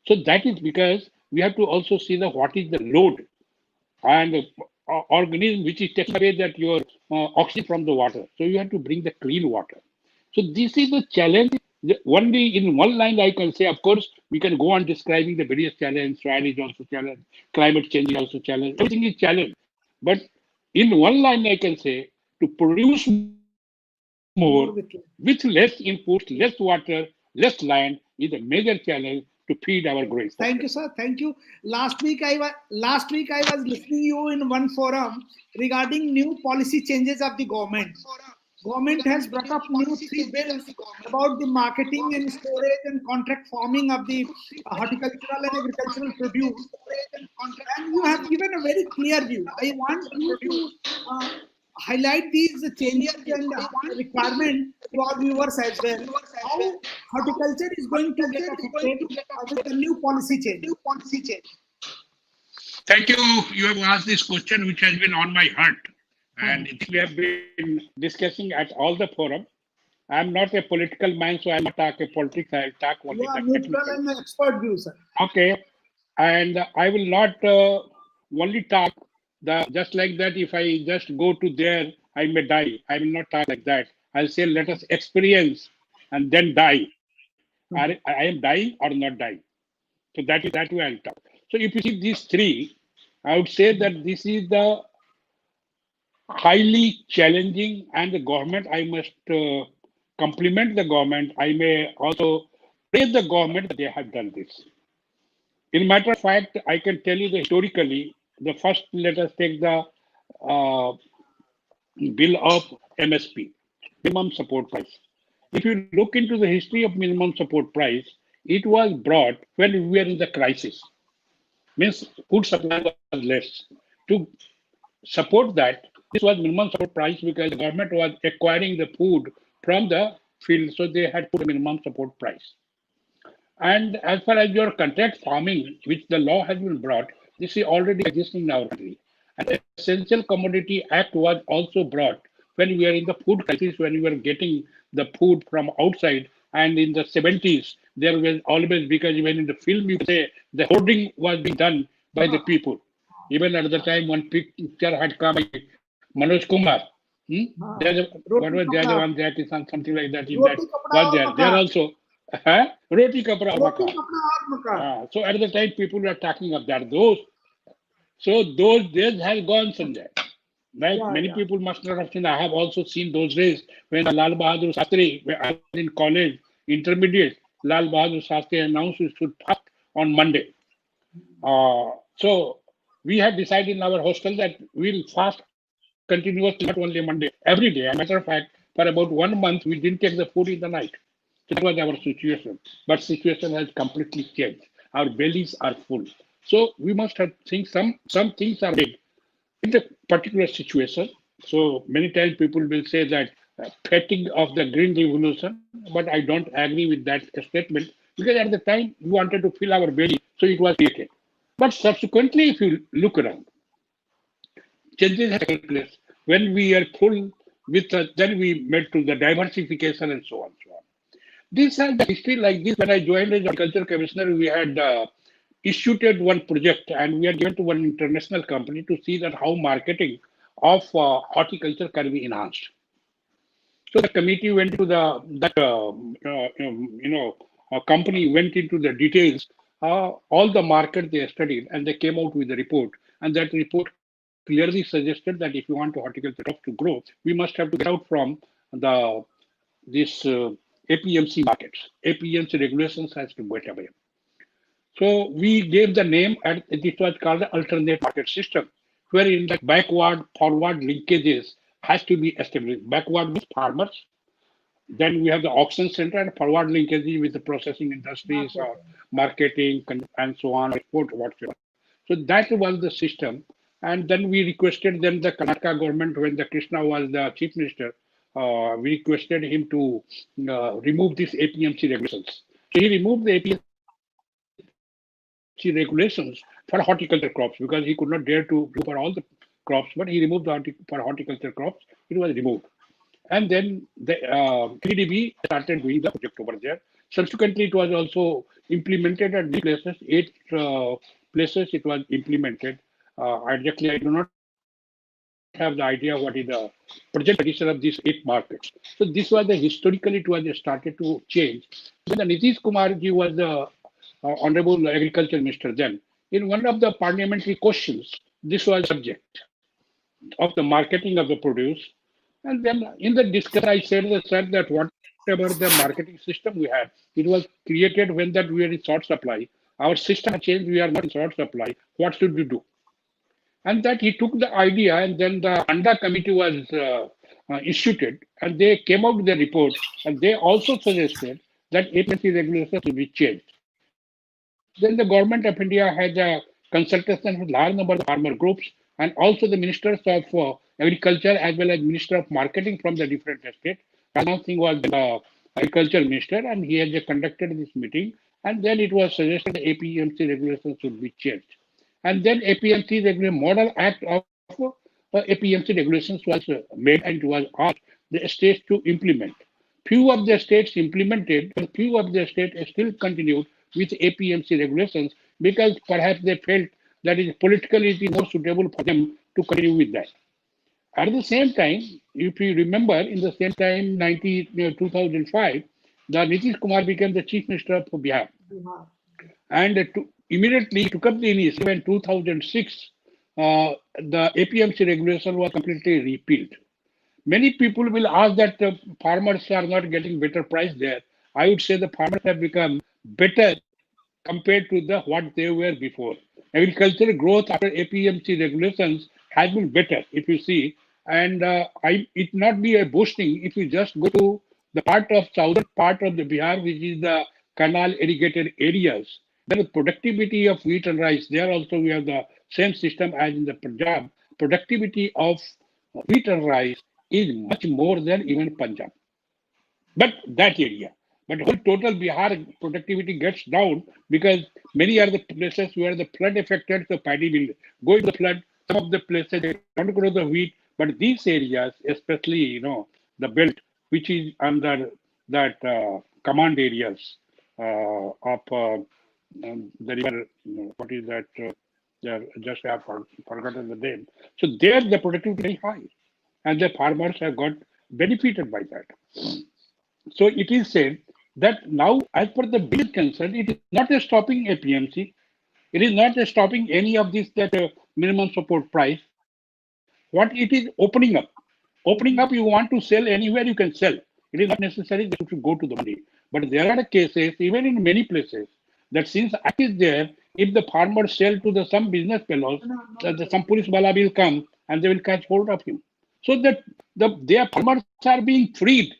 So that is because we have to also see the what is the load and organism which is taking away that your oxygen from the water. So you have to bring the clean water. So this is the challenge. Only in one line I can say, of course, we can go on describing the various challenges. Soil is also challenge, climate change is also challenge. Everything is challenge. But in one line I can say to produce more with less inputs, less water, less land is a major challenge to feed our growing population. Thank you, sir. Thank you. Last week I was listening you in one forum regarding new policy changes of the government. Government has brought up new three bills about the marketing and storage and contract farming of the horticultural and agricultural produce. And you have given a very clear view. I want you to highlight these changes and requirement to our viewers as well. How horticulture is going to get affected with the new policy change. Thank you. You have asked this question, which has been on my heart, and we have been discussing at all the forum. I am not a political man, so I will not talk a politics. I will talk only Yeah, the neutral technical. and expert view, sir. Okay, and I will not only talk the just like that. If I just go to there, I may die. I will not talk like that. I'll say let us experience and then die. I am dying or not dying. So that way I'll talk. So if you see these three, I would say that this is the highly challenging, and the government, I must compliment the government. I may also praise the government that they have done this. In matter of fact, I can tell you that historically, the first, let us take the uh, bill of MSP, minimum support price. If you look into the history of minimum support price, it was brought when we were in the crisis. Means food supply was less. To support that, this was minimum support price because the government was acquiring the food from the field, so they had put a minimum support price. And as far as your contract farming, which the law has been brought, this is already existing in our country. And the Essential Commodity Act was also brought when we were in the food crisis, when we were getting the food from outside. And in the 70s, there was always, because even in the film, you say the hoarding was being done by the people. Even at the time, one picture had come by Manoj Kumar. There's what was Roti the other kapda, one that is something like that in that roti kapda was aur there. There makan. also roti kapra Roti makan. kapda aur makan. So at the time people were talking of that. Those days have gone, Sanjay. Like Yeah, many yeah. people must not have seen. I have also seen those days when Lal Bahadur Shastri, when I was in college, intermediate, Lal Bahadur Shastri announced we should fast on Monday. So we had decided in our hostel that we'll fast continuously, not only Monday, every day. As a matter of fact, for about 1 month, we didn't take the food in the night. So that was our situation. But situation has completely changed. Our bellies are full. So we must have think some things are made in the particular situation. So many times people will say that fatigue of the green revolution, but I don't agree with that statement because at the time we wanted to fill our belly, so it was created. But subsequently, if you look around, changes have taken place when we are full with then we made to the diversification and so on. So on. This has the history like this. When I joined as agriculture commissioner, we had issued one project and we had given to one international company to see that how marketing of horticulture can be enhanced. So the committee went to the that company went into the details, all the market they studied, and they came out with a report. And that report clearly suggested that if you want to horticulture crops to grow, we must have to get out from the this APMC markets. APMC regulations has to get away. So we gave the name, and this was called the alternate market system, wherein the backward, forward linkages has to be established. Backward with farmers, then we have the auction center and forward linkages with the processing industries or marketing and so on, export whatsoever. So that was the system. And then we requested then the Karnataka government, when the Krishna was the chief minister, we requested him to remove these APMC regulations. So he removed the APMC regulations for horticulture crops because he could not dare to do for all the crops, but he removed for horticulture crops. It was removed. And then the 3DB started doing the project over there. Subsequently, it was also implemented at these places, 8 places it was implemented. Exactly, I do not have the idea what is the present condition of these 8 markets. So this was the historically it was started to change. When the Nitish Kumar ji was the Honorable Agriculture Minister then, in one of the parliamentary questions, this was subject of the marketing of the produce. And then in the discussion, I said that whatever the marketing system we had, it was created when that we are in short supply. Our system has changed. We are not in short supply. What should we do? And that he took the idea, and then the ANDA committee was issued, and they came out with a report, and they also suggested that APMC regulations should be changed. Then the government of India had a consultation with large number of farmer groups and also the ministers of agriculture as well as minister of marketing from the different states. Rajnath Singh was the agriculture minister, and he had conducted this meeting, and then it was suggested the APMC regulations should be changed. And then APMC model act of APMC regulations was made, and it was asked the states to implement. Few of the states implemented, but few of the states still continued with APMC regulations because perhaps they felt that is politically it is more suitable for them to continue with that. At the same time, if you remember, in the same time, 2005, the Nitish Kumar became the chief minister of Bihar. And immediately took up the initiative in 2006. The APMC regulation was completely repealed. Many people will ask that farmers are not getting better price there. I would say the farmers have become better compared to the what they were before. Agricultural growth after APMC regulations has been better, if you see, and it not be a boasting if you just go to the part of southern part of the Bihar, which is the canal irrigated areas. Then the productivity of wheat and rice. There also we have the same system as in the Punjab. Productivity of wheat and rice is much more than even Punjab. But that area. But whole total Bihar productivity gets down because many are the places where the flood affected, the paddy will go into the flood. Some of the places they don't grow the wheat, but these areas, especially the belt, which is under that command areas of the river, what is that? Just I have forgotten the name. So there the productivity is very high, and the farmers have got benefited by that. So it is said that now, as per the bill concerned, it is not stopping APMC. It is not stopping any of this that minimum support price. What it is opening up. Opening up, you want to sell anywhere, you can sell. It is not necessary that you should go to the money. But there are cases, even in many places, that since Act is there, If the farmers sell to the some business fellows, some police wala will come and they will catch hold of him. So that their farmers are being freed.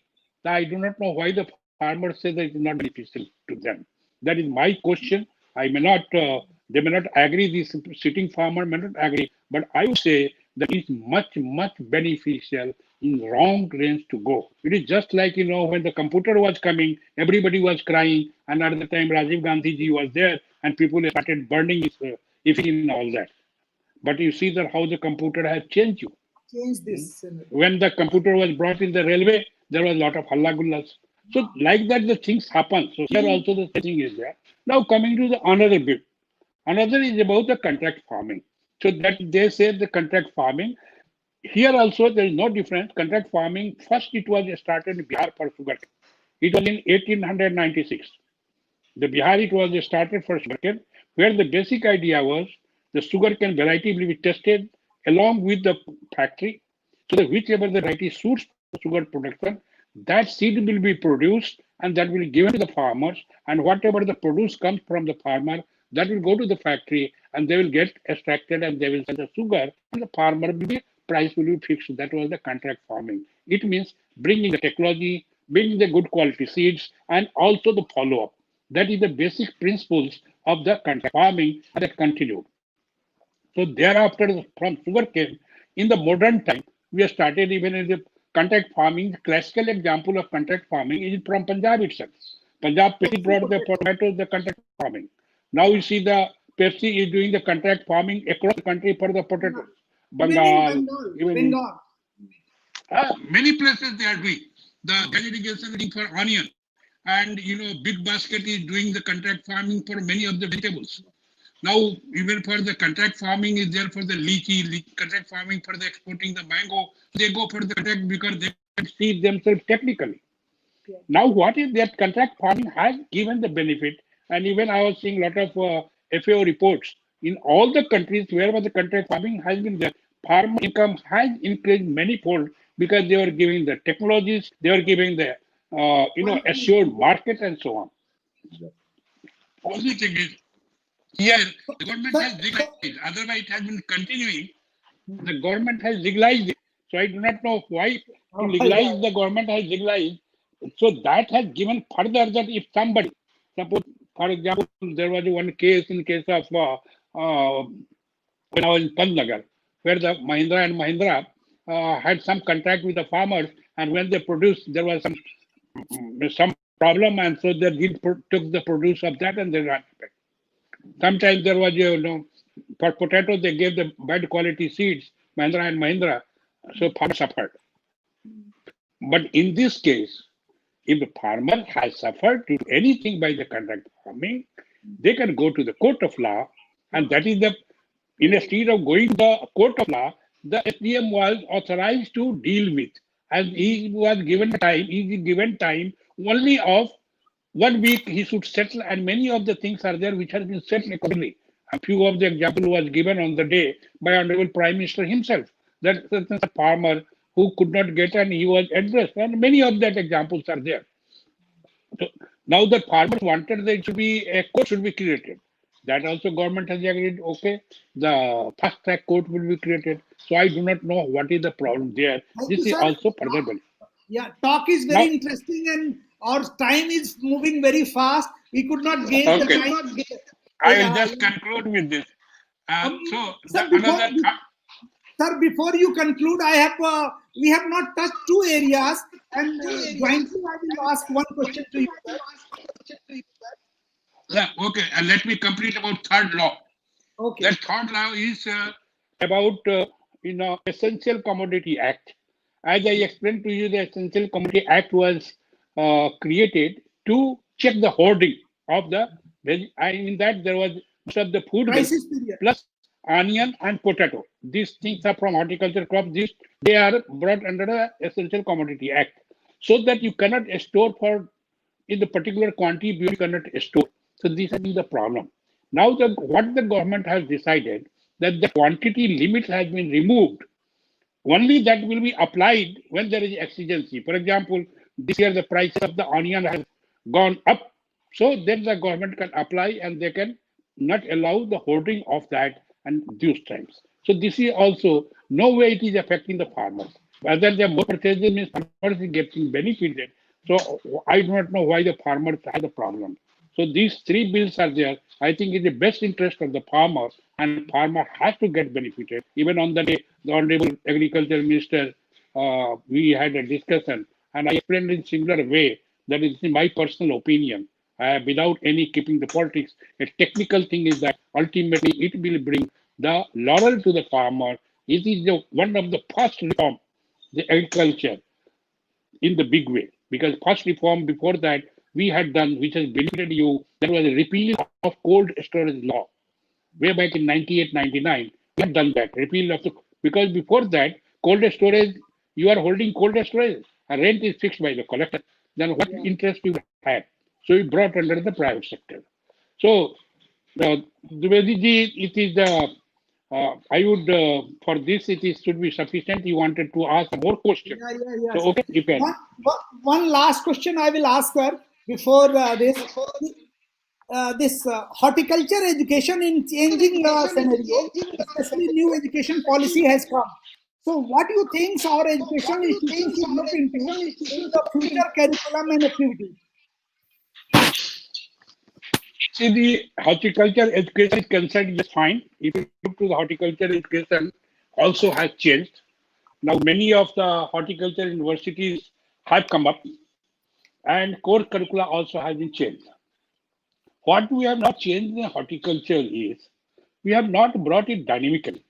I do not know why the farmers say that it is not beneficial to them. That is my question. I may not, they may not agree. This sitting farmer may not agree, but I would say that it's much beneficial in wrong range to go. It is just like when the computer was coming, everybody was crying, and at the time Rajiv Gandhi ji was there, and people started burning his effigy and all that. But you see that how the computer has changed you. Change this. When the computer was brought in the railway, there was a lot of hallagullas. So like that, the things happen. So here also the same thing is there. Now coming to the another bit. Another is about the contract farming. So that they say the contract farming. Here also there is no difference. Contract farming, first it was started in Bihar for sugar. It was in 1896. The Bihar it was started for sugarcane, where the basic idea was the sugarcane variety will be tested along with the factory, so that whichever the variety suits sugar production, that seed will be produced and that will be given to the farmers, and whatever the produce comes from the farmer, that will go to the factory and they will get extracted and they will sell the sugar, and the farmer will be price will be fixed. That was the contract farming. It means bringing the technology, bringing the good quality seeds, and also the follow-up. That is the basic principles of the contract farming that continued. So thereafter, from sugarcane, in the modern time, we have started even in the contract farming. The classical example of contract farming is from Punjab itself. Punjab Pepsi brought the potatoes, the contract farming. Now you see the Pepsi is doing the contract farming across the country for the potatoes. Bengal, even many places they are doing the irrigation for onion, and big basket is doing the contract farming for many of the vegetables. Now even for the contract farming is there for the lychee, contract farming for the exporting the mango. They go for the contract because they can see themselves technically. Now what is that contract farming has given the benefit, and even I was seeing a lot of FAO reports in all the countries wherever the contract farming has been there, farmer income has increased many-fold because they were giving the technologies, they were giving the assured market and so on. Only thing is, here the government has legalized, otherwise it has been continuing. The government has legalized it. So I do not know why to legalize, the government has legalized. So that has given further that if somebody, suppose, for example, there was one case in case of when I was in Pantnagar, where the Mahindra and Mahindra had some contract with the farmers, and when they produced, there was some problem, and so they took the produce of that and they ran back. Sometimes there was, for potatoes, they gave the bad quality seeds, Mahindra and Mahindra, so farmers suffered. But in this case, if the farmer has suffered to anything by the contract farming, they can go to the court of law, and that is instead of going to the court of law, the SDM was authorized to deal with, and he was given time only of 1 week he should settle, and many of the things are there which has been settled accordingly. A few of the example was given on the day by Honorable Prime Minister himself. That a farmer who could not get, and he was addressed, and many of that examples are there. So now the farmers wanted that it should be a court should be created. That also government has agreed. Okay, the fast track court will be created. So I do not know what is the problem there. This is also further benefit. Yeah, talk is very interesting, and our time is moving very fast. We could not gain the time. I will just conclude with this. Sir, before you conclude, we have not touched two areas, and jointly I will ask one question to you, sir. Yeah, okay, and let me complete about third law. Okay. That third law is about Essential Commodity Act. As I explained to you, the Essential Commodity Act was created to check the hoarding of the. In that there was most of the food plus onion and potato. These things are from horticulture crops. They are brought under the Essential Commodity Act, so that you cannot store for in the particular quantity you cannot store. So this has been the problem. Now what the government has decided that the quantity limit has been removed. Only that will be applied when there is exigency. For example, this year the price of the onion has gone up, so then the government can apply and they can not allow the hoarding of that and those times. So this is also no way it is affecting the farmers. Whether they are more purchases means farmers is getting benefited. So I do not know why the farmers have the problem. So these three bills are there. I think in the best interest of the farmer, and farmer has to get benefited. Even on the day, the Honorable Agriculture Minister, we had a discussion, and I explained in similar way that is my personal opinion. Without any keeping the politics, a technical thing is that ultimately it will bring the laurel to the farmer. It is one of the first reform the agriculture in the big way. Because first reform before that we had done, which has benefited you, that was a repeal of cold storage law. Way back in 98, 99, we had done that, repeal of the, because before that, cold storage, you are holding cold storage, a rent is fixed by the collector, then what interest you have? So we brought under the private sector. So, Dwivedi ji, it is I would, for this, it is should be sufficient. You wanted to ask more questions. So, Yes. okay, you can. One last question I will ask her before this. This horticulture education in changing scenario, especially new education policy has come. So, what do you think our education institutions should look into in the future curriculum and activities? See, the horticulture education is concerned, yes, fine. If you look to the horticulture education, also has changed. Now, many of the horticulture universities have come up, and core curricula also has been changed. What we have not changed in horticulture is we have not brought it dynamically.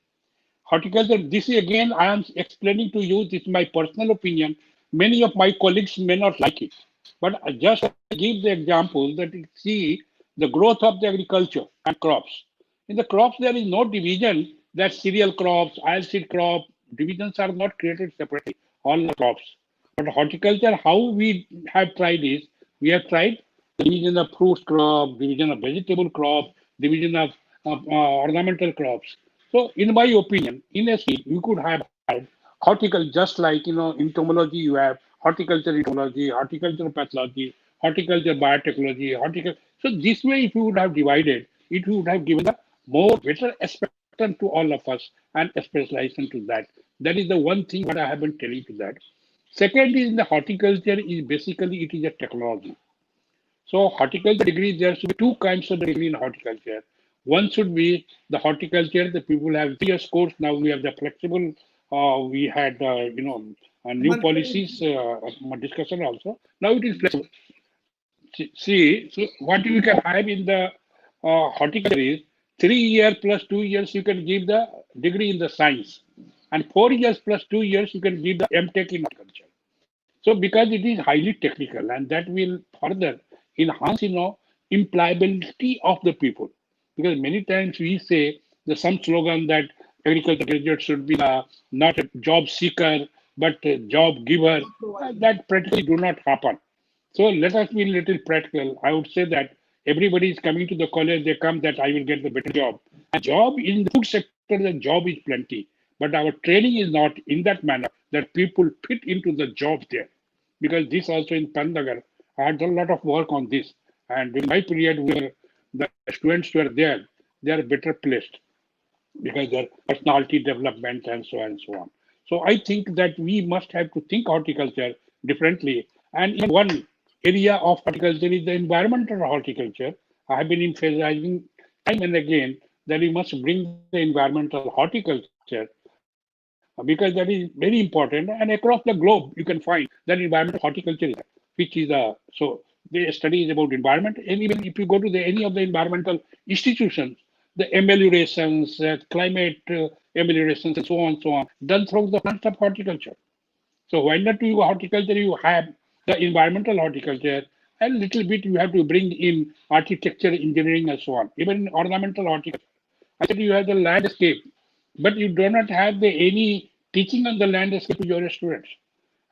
Horticulture, this is again, I am explaining to you, this is my personal opinion. Many of my colleagues may not like it. But I just give the example that you see the growth of the agriculture and crops. In the crops, there is no division that cereal crops, oilseed crop, divisions are not created separately, all the crops. But horticulture, how we have tried is, we have tried division of fruit crop, division of vegetable crop, division of ornamental crops. So, in my opinion, in a seed, you could have had horticulture, just like entomology, you have horticulture entomology, horticulture pathology, horticulture biotechnology, horticulture. So, this way, if you would have divided, it would have given a more better spectrum to all of us and a specialization to that. That is the one thing what I have been telling to that. Second is in the horticulture is basically it is a technology. So horticulture degree, there should be two kinds of degree in horticulture. One should be the horticulture, the people have 3 years course. Now we have the flexible, we had, new policies discussion also. Now it is flexible. See, so what you can have in the horticulture is 3 years plus 2 years you can give the degree in the science, and 4 years plus 2 years you can give the MTech in horticulture. So because it is highly technical and that will further enhance, employability of the people. Because many times we say there's some slogan that agriculture graduate should be not a job seeker but a job giver. That practically do not happen. So let us be a little practical. I would say that everybody is coming to the college, they come that I will get the better job. And job in the food sector, the job is plenty. But our training is not in that manner that people fit into the job there. Because this also in Pandagar, I had done a lot of work on this. And in my period where the students were there, they are better placed because their personality development and so on and so on. So I think that we must have to think horticulture differently. And in one area of horticulture is the environmental horticulture. I have been emphasizing time and again that we must bring the environmental horticulture because that is very important. And across the globe, you can find that environmental horticulture is there, which is so the study is about environment. And even if you go to any of the environmental institutions, the ameliorations, climate ameliorations, and so on, done through the plants of horticulture. So why not do horticulture? You have the environmental horticulture, and little bit you have to bring in architecture, engineering, and so on. Even in ornamental horticulture, I said you have the landscape, but you do not have any teaching on the landscape to your students.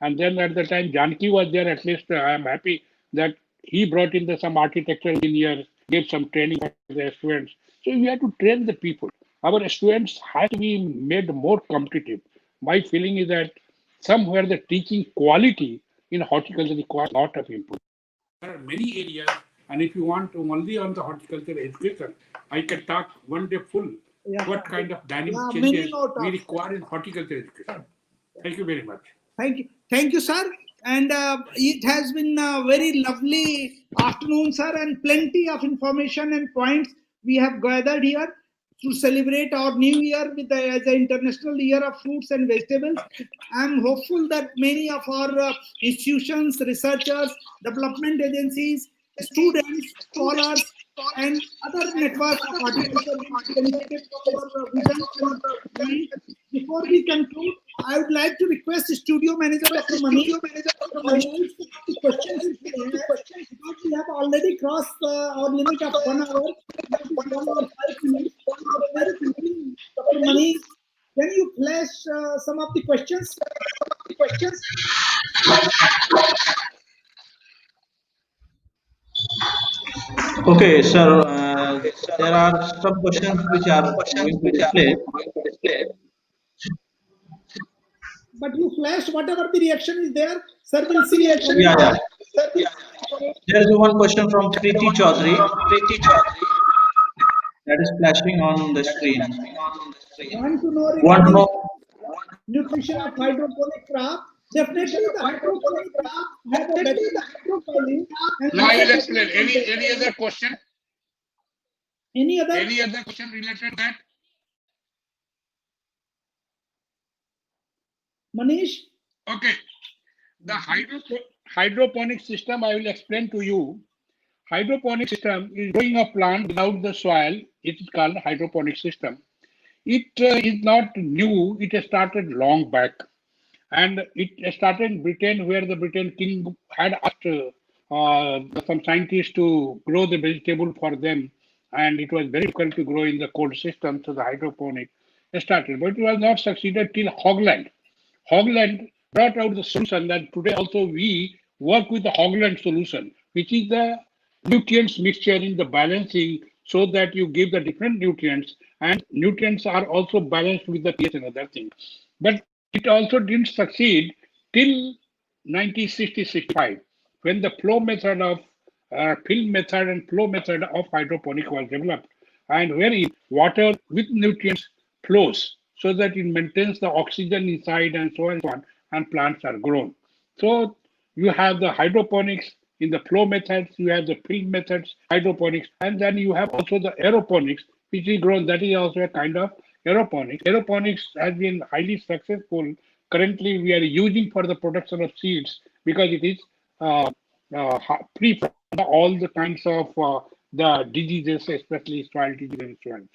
And then at the time Janki was there, at least I am happy that he brought in some architectural engineers, gave some training for the students. So we have to train the people. Our students have to be made more competitive. My feeling is that somewhere the teaching quality in horticulture requires a lot of improvement. There are many areas And if you want only on the horticulture education, I can talk one day full what kind of dynamic changes we require in horticulture education. Thank you very much. Thank you, sir. And it has been a very lovely afternoon, sir, and plenty of information and points we have gathered here to celebrate our new year with as an international year of fruits and vegetables. I'm hopeful that many of our institutions, researchers, development agencies, students, scholars, and other networks of horticulture will benefit from our vision and mind. Before we conclude, I would like to request Studio Manager Dr. Manish to highlight the questions because we have already crossed our limit of 1 hour. That is 1 hour 5 minutes. So very quickly, Dr. Manish, can you flash some of the questions? Okay, sir. There are some questions which are going to display. But you flash whatever the reaction is there, sir will see it. Yeah, yeah. There is one question from Preeti Chaudhary that is flashing on the screen. Want to know Want to regarding know? nutrition of hydroponic crop? Definitely, the hydroponic crop have a better profiling. Now I will explain. Any other question? Any other question related to that? Manish? Okay. The hydroponic system I will explain to you. Hydroponic system is growing a plant without the soil. It is called hydroponic system. It is not new. It started long back. And it started in Britain, where the Britain king had asked some scientists to grow the vegetable for them. And it was very difficult to grow in the cold system, so the hydroponic started. But it was not succeeded till Hogland. Hogland brought out the solution that today also we work with the Hogland solution, which is the nutrients mixture in the balancing so that you give the different nutrients, and nutrients are also balanced with the pH and other things. But it also didn't succeed till 1960-65 when the flow method of film method and flow method of hydroponic was developed, and wherein water with nutrients flows so that it maintains the oxygen inside and so on, and plants are grown. So you have the hydroponics in the flow methods, you have the film methods, hydroponics, and then you have also the aeroponics, which is grown. That is also a kind of aeroponics. Aeroponics has been highly successful. Currently, we are using for the production of seeds because it is free from all the kinds of the diseases, especially soil disease and so on.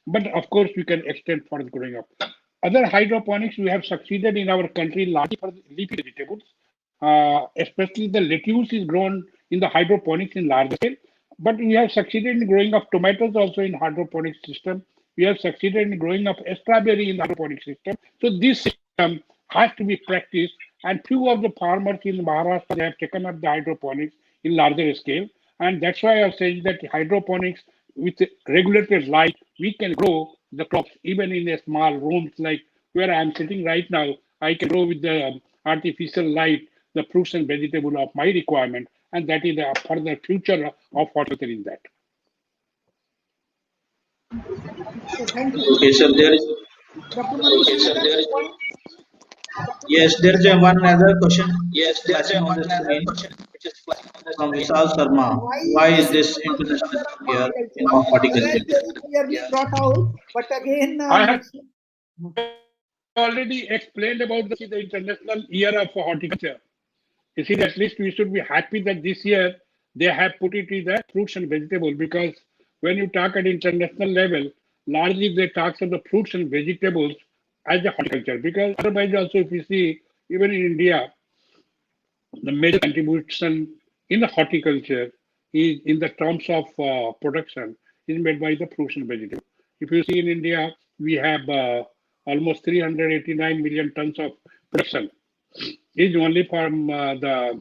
But of course, we can extend for the growing up. Other hydroponics, we have succeeded in our country largely for leafy vegetables. Especially the lettuce is grown in the hydroponics in large scale. But we have succeeded in growing up tomatoes also in hydroponic system. We have succeeded in growing up strawberry in the hydroponic system. So this system has to be practiced, and few of the farmers in Maharashtra, they have taken up the hydroponics in larger scale. And that's why I'm saying that hydroponics with regulated light, we can grow the crops even in a small rooms like where I'm sitting right now. I can grow with the artificial light the fruits and vegetables of my requirement, and that is the further future of horticulture in that. So thank you. Okay, sir. There is. Dr. Manish, any other point? Yes, there is one other question flashing on the screen from Vishal Sharma. Why is this international year in horticulture? Clearly brought out, but again, I have already explained about the international year of horticulture. You see, at least we should be happy that this year they have put it in the fruits and vegetables, because when you talk at international level, largely they talk of the fruits and vegetables as a horticulture. Because otherwise, also if you see, even in India, the major contribution in the horticulture is in the terms of production is made by the fruits and vegetables. If you see in India, we have almost 389 million tons of production is only from the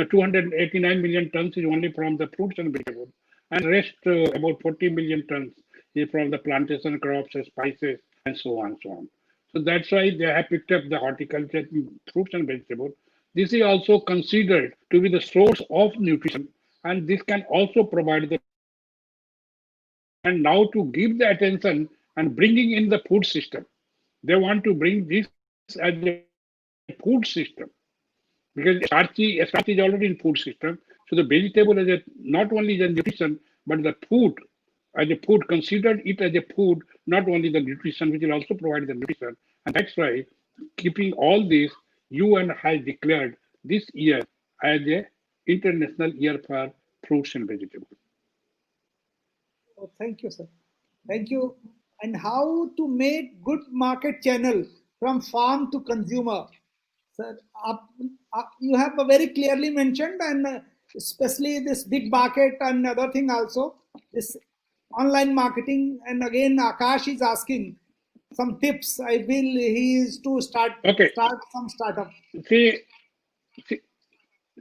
289 million tons is only from the fruits and vegetables, and rest about 40 million tons is from the plantation crops, spices, and so on, so on. So that's why they have picked up the horticulture, fruits and vegetables. This is also considered to be the source of nutrition, and this can also provide the and now to give the attention and bringing in the food system. They want to bring this as a food system because starch is already in food system. So the vegetable as a not only the nutrition but the food as a food considered it as a food, not only the nutrition which will also provide the nutrition. And that's why keeping all this, UN has declared this year as a international year for fruits and vegetables. Oh, thank you, sir. Thank you. And how to make good market channel from farm to consumer. Sir, you have a very clearly mentioned, and especially this big market and other thing also, this online marketing. And again, Akash is asking some tips. I feel he is to Okay, start some startup. see, see,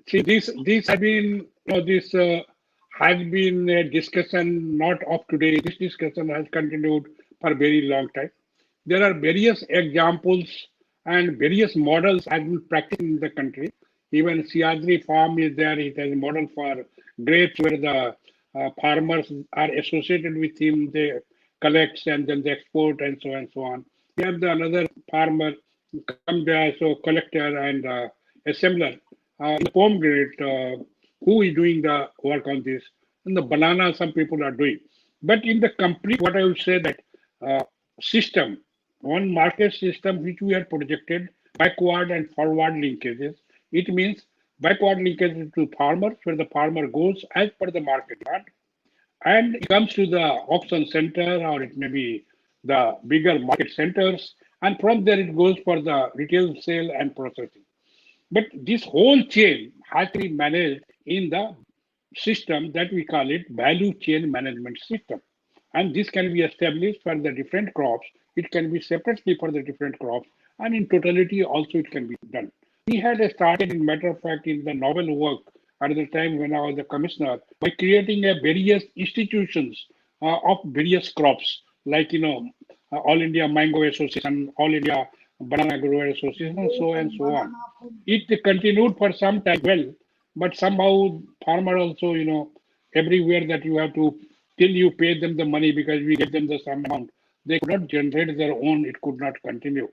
see this has been this has been a discussion not of today. This discussion has continued for a very long time. There are various examples and various models have been practiced in the country. Even Siadri farm is there. It has a model for grapes where the farmers are associated with him. They collect and then they export and so on and so on. We have the another farmer come there, so collector and assembler in the pomegranate who is doing the work on this. And the banana, some people are doing. But in the complete, what I would say that system, one market system which we have projected, backward and forward linkages. It means backward linkages to farmers, where the farmer goes as per the market demand, and it comes to the auction center or it may be the bigger market centers, and from there it goes for the retail sale and processing. But this whole chain has to be managed in the system that we call it value chain management system. And this can be established for the different crops. It can be separately for the different crops. And in totality also it can be done. We had started, in matter of fact, in the novel work at the time when I was the commissioner by creating a various institutions of various crops, like, All India Mango Association, All India Banana Grower Association, and so on. It continued for some time well, but somehow farmer also, everywhere that you have to, till you pay them the money because we give them the some amount, they could not generate their own, it could not continue.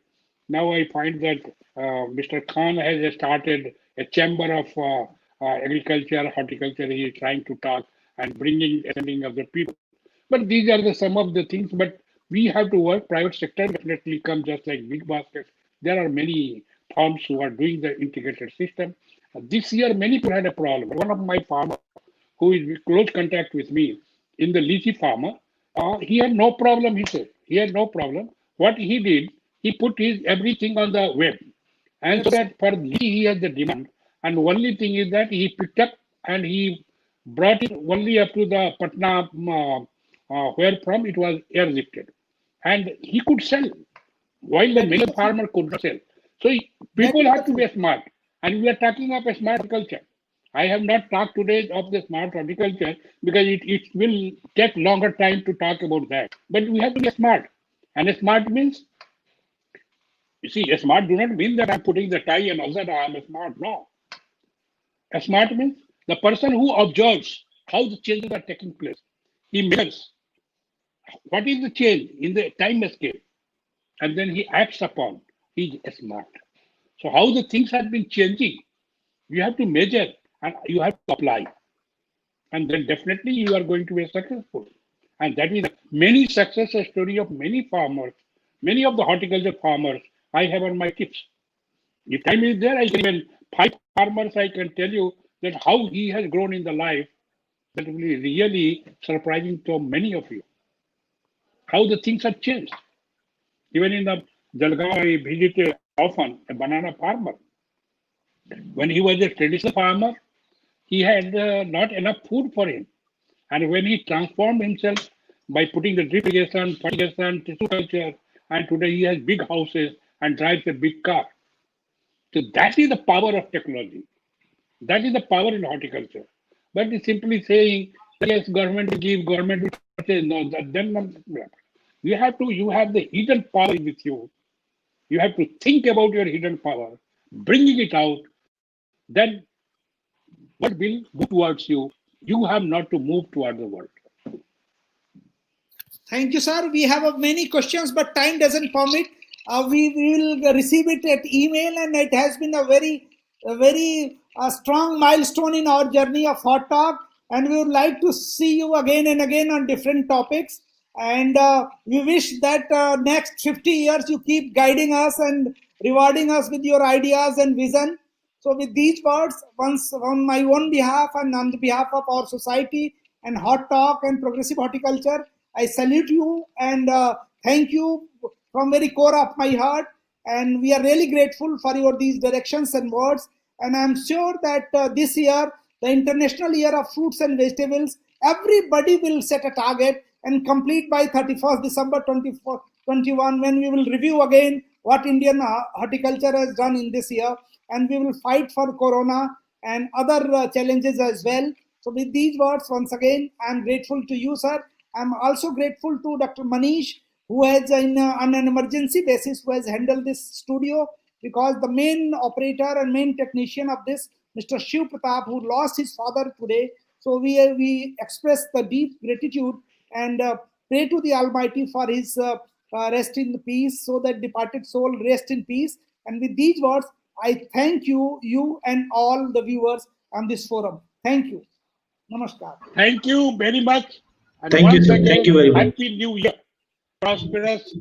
Now I find that Mr. Khan has started a chamber of agriculture, horticulture. He is trying to talk and bringing assembling of the people. But these are the some of the things. But we have to work. Private sector definitely come just like big baskets. There are many farms who are doing the integrated system. This year, many people had a problem. One of my farmers, who is in close contact with me in the lychee farmer, he had no problem. He said he had no problem. What he did, he put his everything on the web, and so Yes, sir. that for lychee he has the demand. And only thing is that he picked up and he brought it only up to the Patna, where from it was airlifted, and he could sell while the That is many the farmer could not sell. So that people is have the to be thing. smart, and we are talking of a smart agriculture. I have not talked today of the smart horticulture because it will take longer time to talk about that. But we have to be smart, and a smart means, you see, a smart do not mean that I'm putting the tie and all that I'm a smart. No, a smart means the person who observes how the changes are taking place. He measures what is the change in the time scale, and then he acts upon. He is smart. So how the things have been changing, you have to measure and you have to apply, and then definitely you are going to be successful. And that is many success story of many farmers, many of the horticulture farmers I have on my tips. If time is there, I can even five farmers I can tell you that how he has grown in the life. That will be really surprising to many of you. How the things have changed. Even in the Jalgaon, I visited often a banana farmer. When he was a traditional farmer, he had not enough food for him. And when he transformed himself by putting the drip irrigation, fertigation, tissue culture, and today he has big houses and drives a big car. So that is the power of technology. That is the power in horticulture. But it's simply saying, yes, government will give, government will purchase. No, that then not. You have the hidden power with you. You have to think about your hidden power, bringing it out. Then what will move towards you? You have not to move toward the world. Thank you, sir. We have many questions, but time doesn't permit. We will receive it at email, and it has been a very strong milestone in our journey of Hot Talk. And we would like to see you again and again on different topics. And we wish that next 50 years you keep guiding us and rewarding us with your ideas and vision. So with these words, once on my own behalf and on the behalf of our society and Hot Talk and Progressive Horticulture, I salute you and thank you from very core of my heart. And we are really grateful for your these directions and words. And I'm sure that this year, the International Year of Fruits and Vegetables, everybody will set a target and complete by 31st December 2021, when we will review again what Indian horticulture has done in this year. And we will fight for Corona and other challenges as well. So with these words, once again, I'm grateful to you, sir. I'm also grateful to Dr. Manish, who has on an emergency basis, who has handled this studio, because the main operator and main technician of this, Mr. Shiv Pratap, who lost his father today. So we express the deep gratitude and pray to the Almighty for his rest in peace, so that departed soul rest in peace. And with these words, I thank you and all the viewers on this forum. Thank you. Namaskar. Thank you very much. And Thank you, once sir. again, Thank you very much. Happy New Year. Prosperous,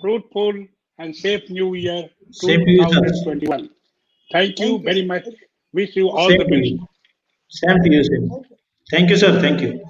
fruitful, and safe New Year Same to you, sir. 2021. Thank you Thank you, very sir. much. Wish you all Same the to best. you. Same to you, same. Thank you, sir. Thank you.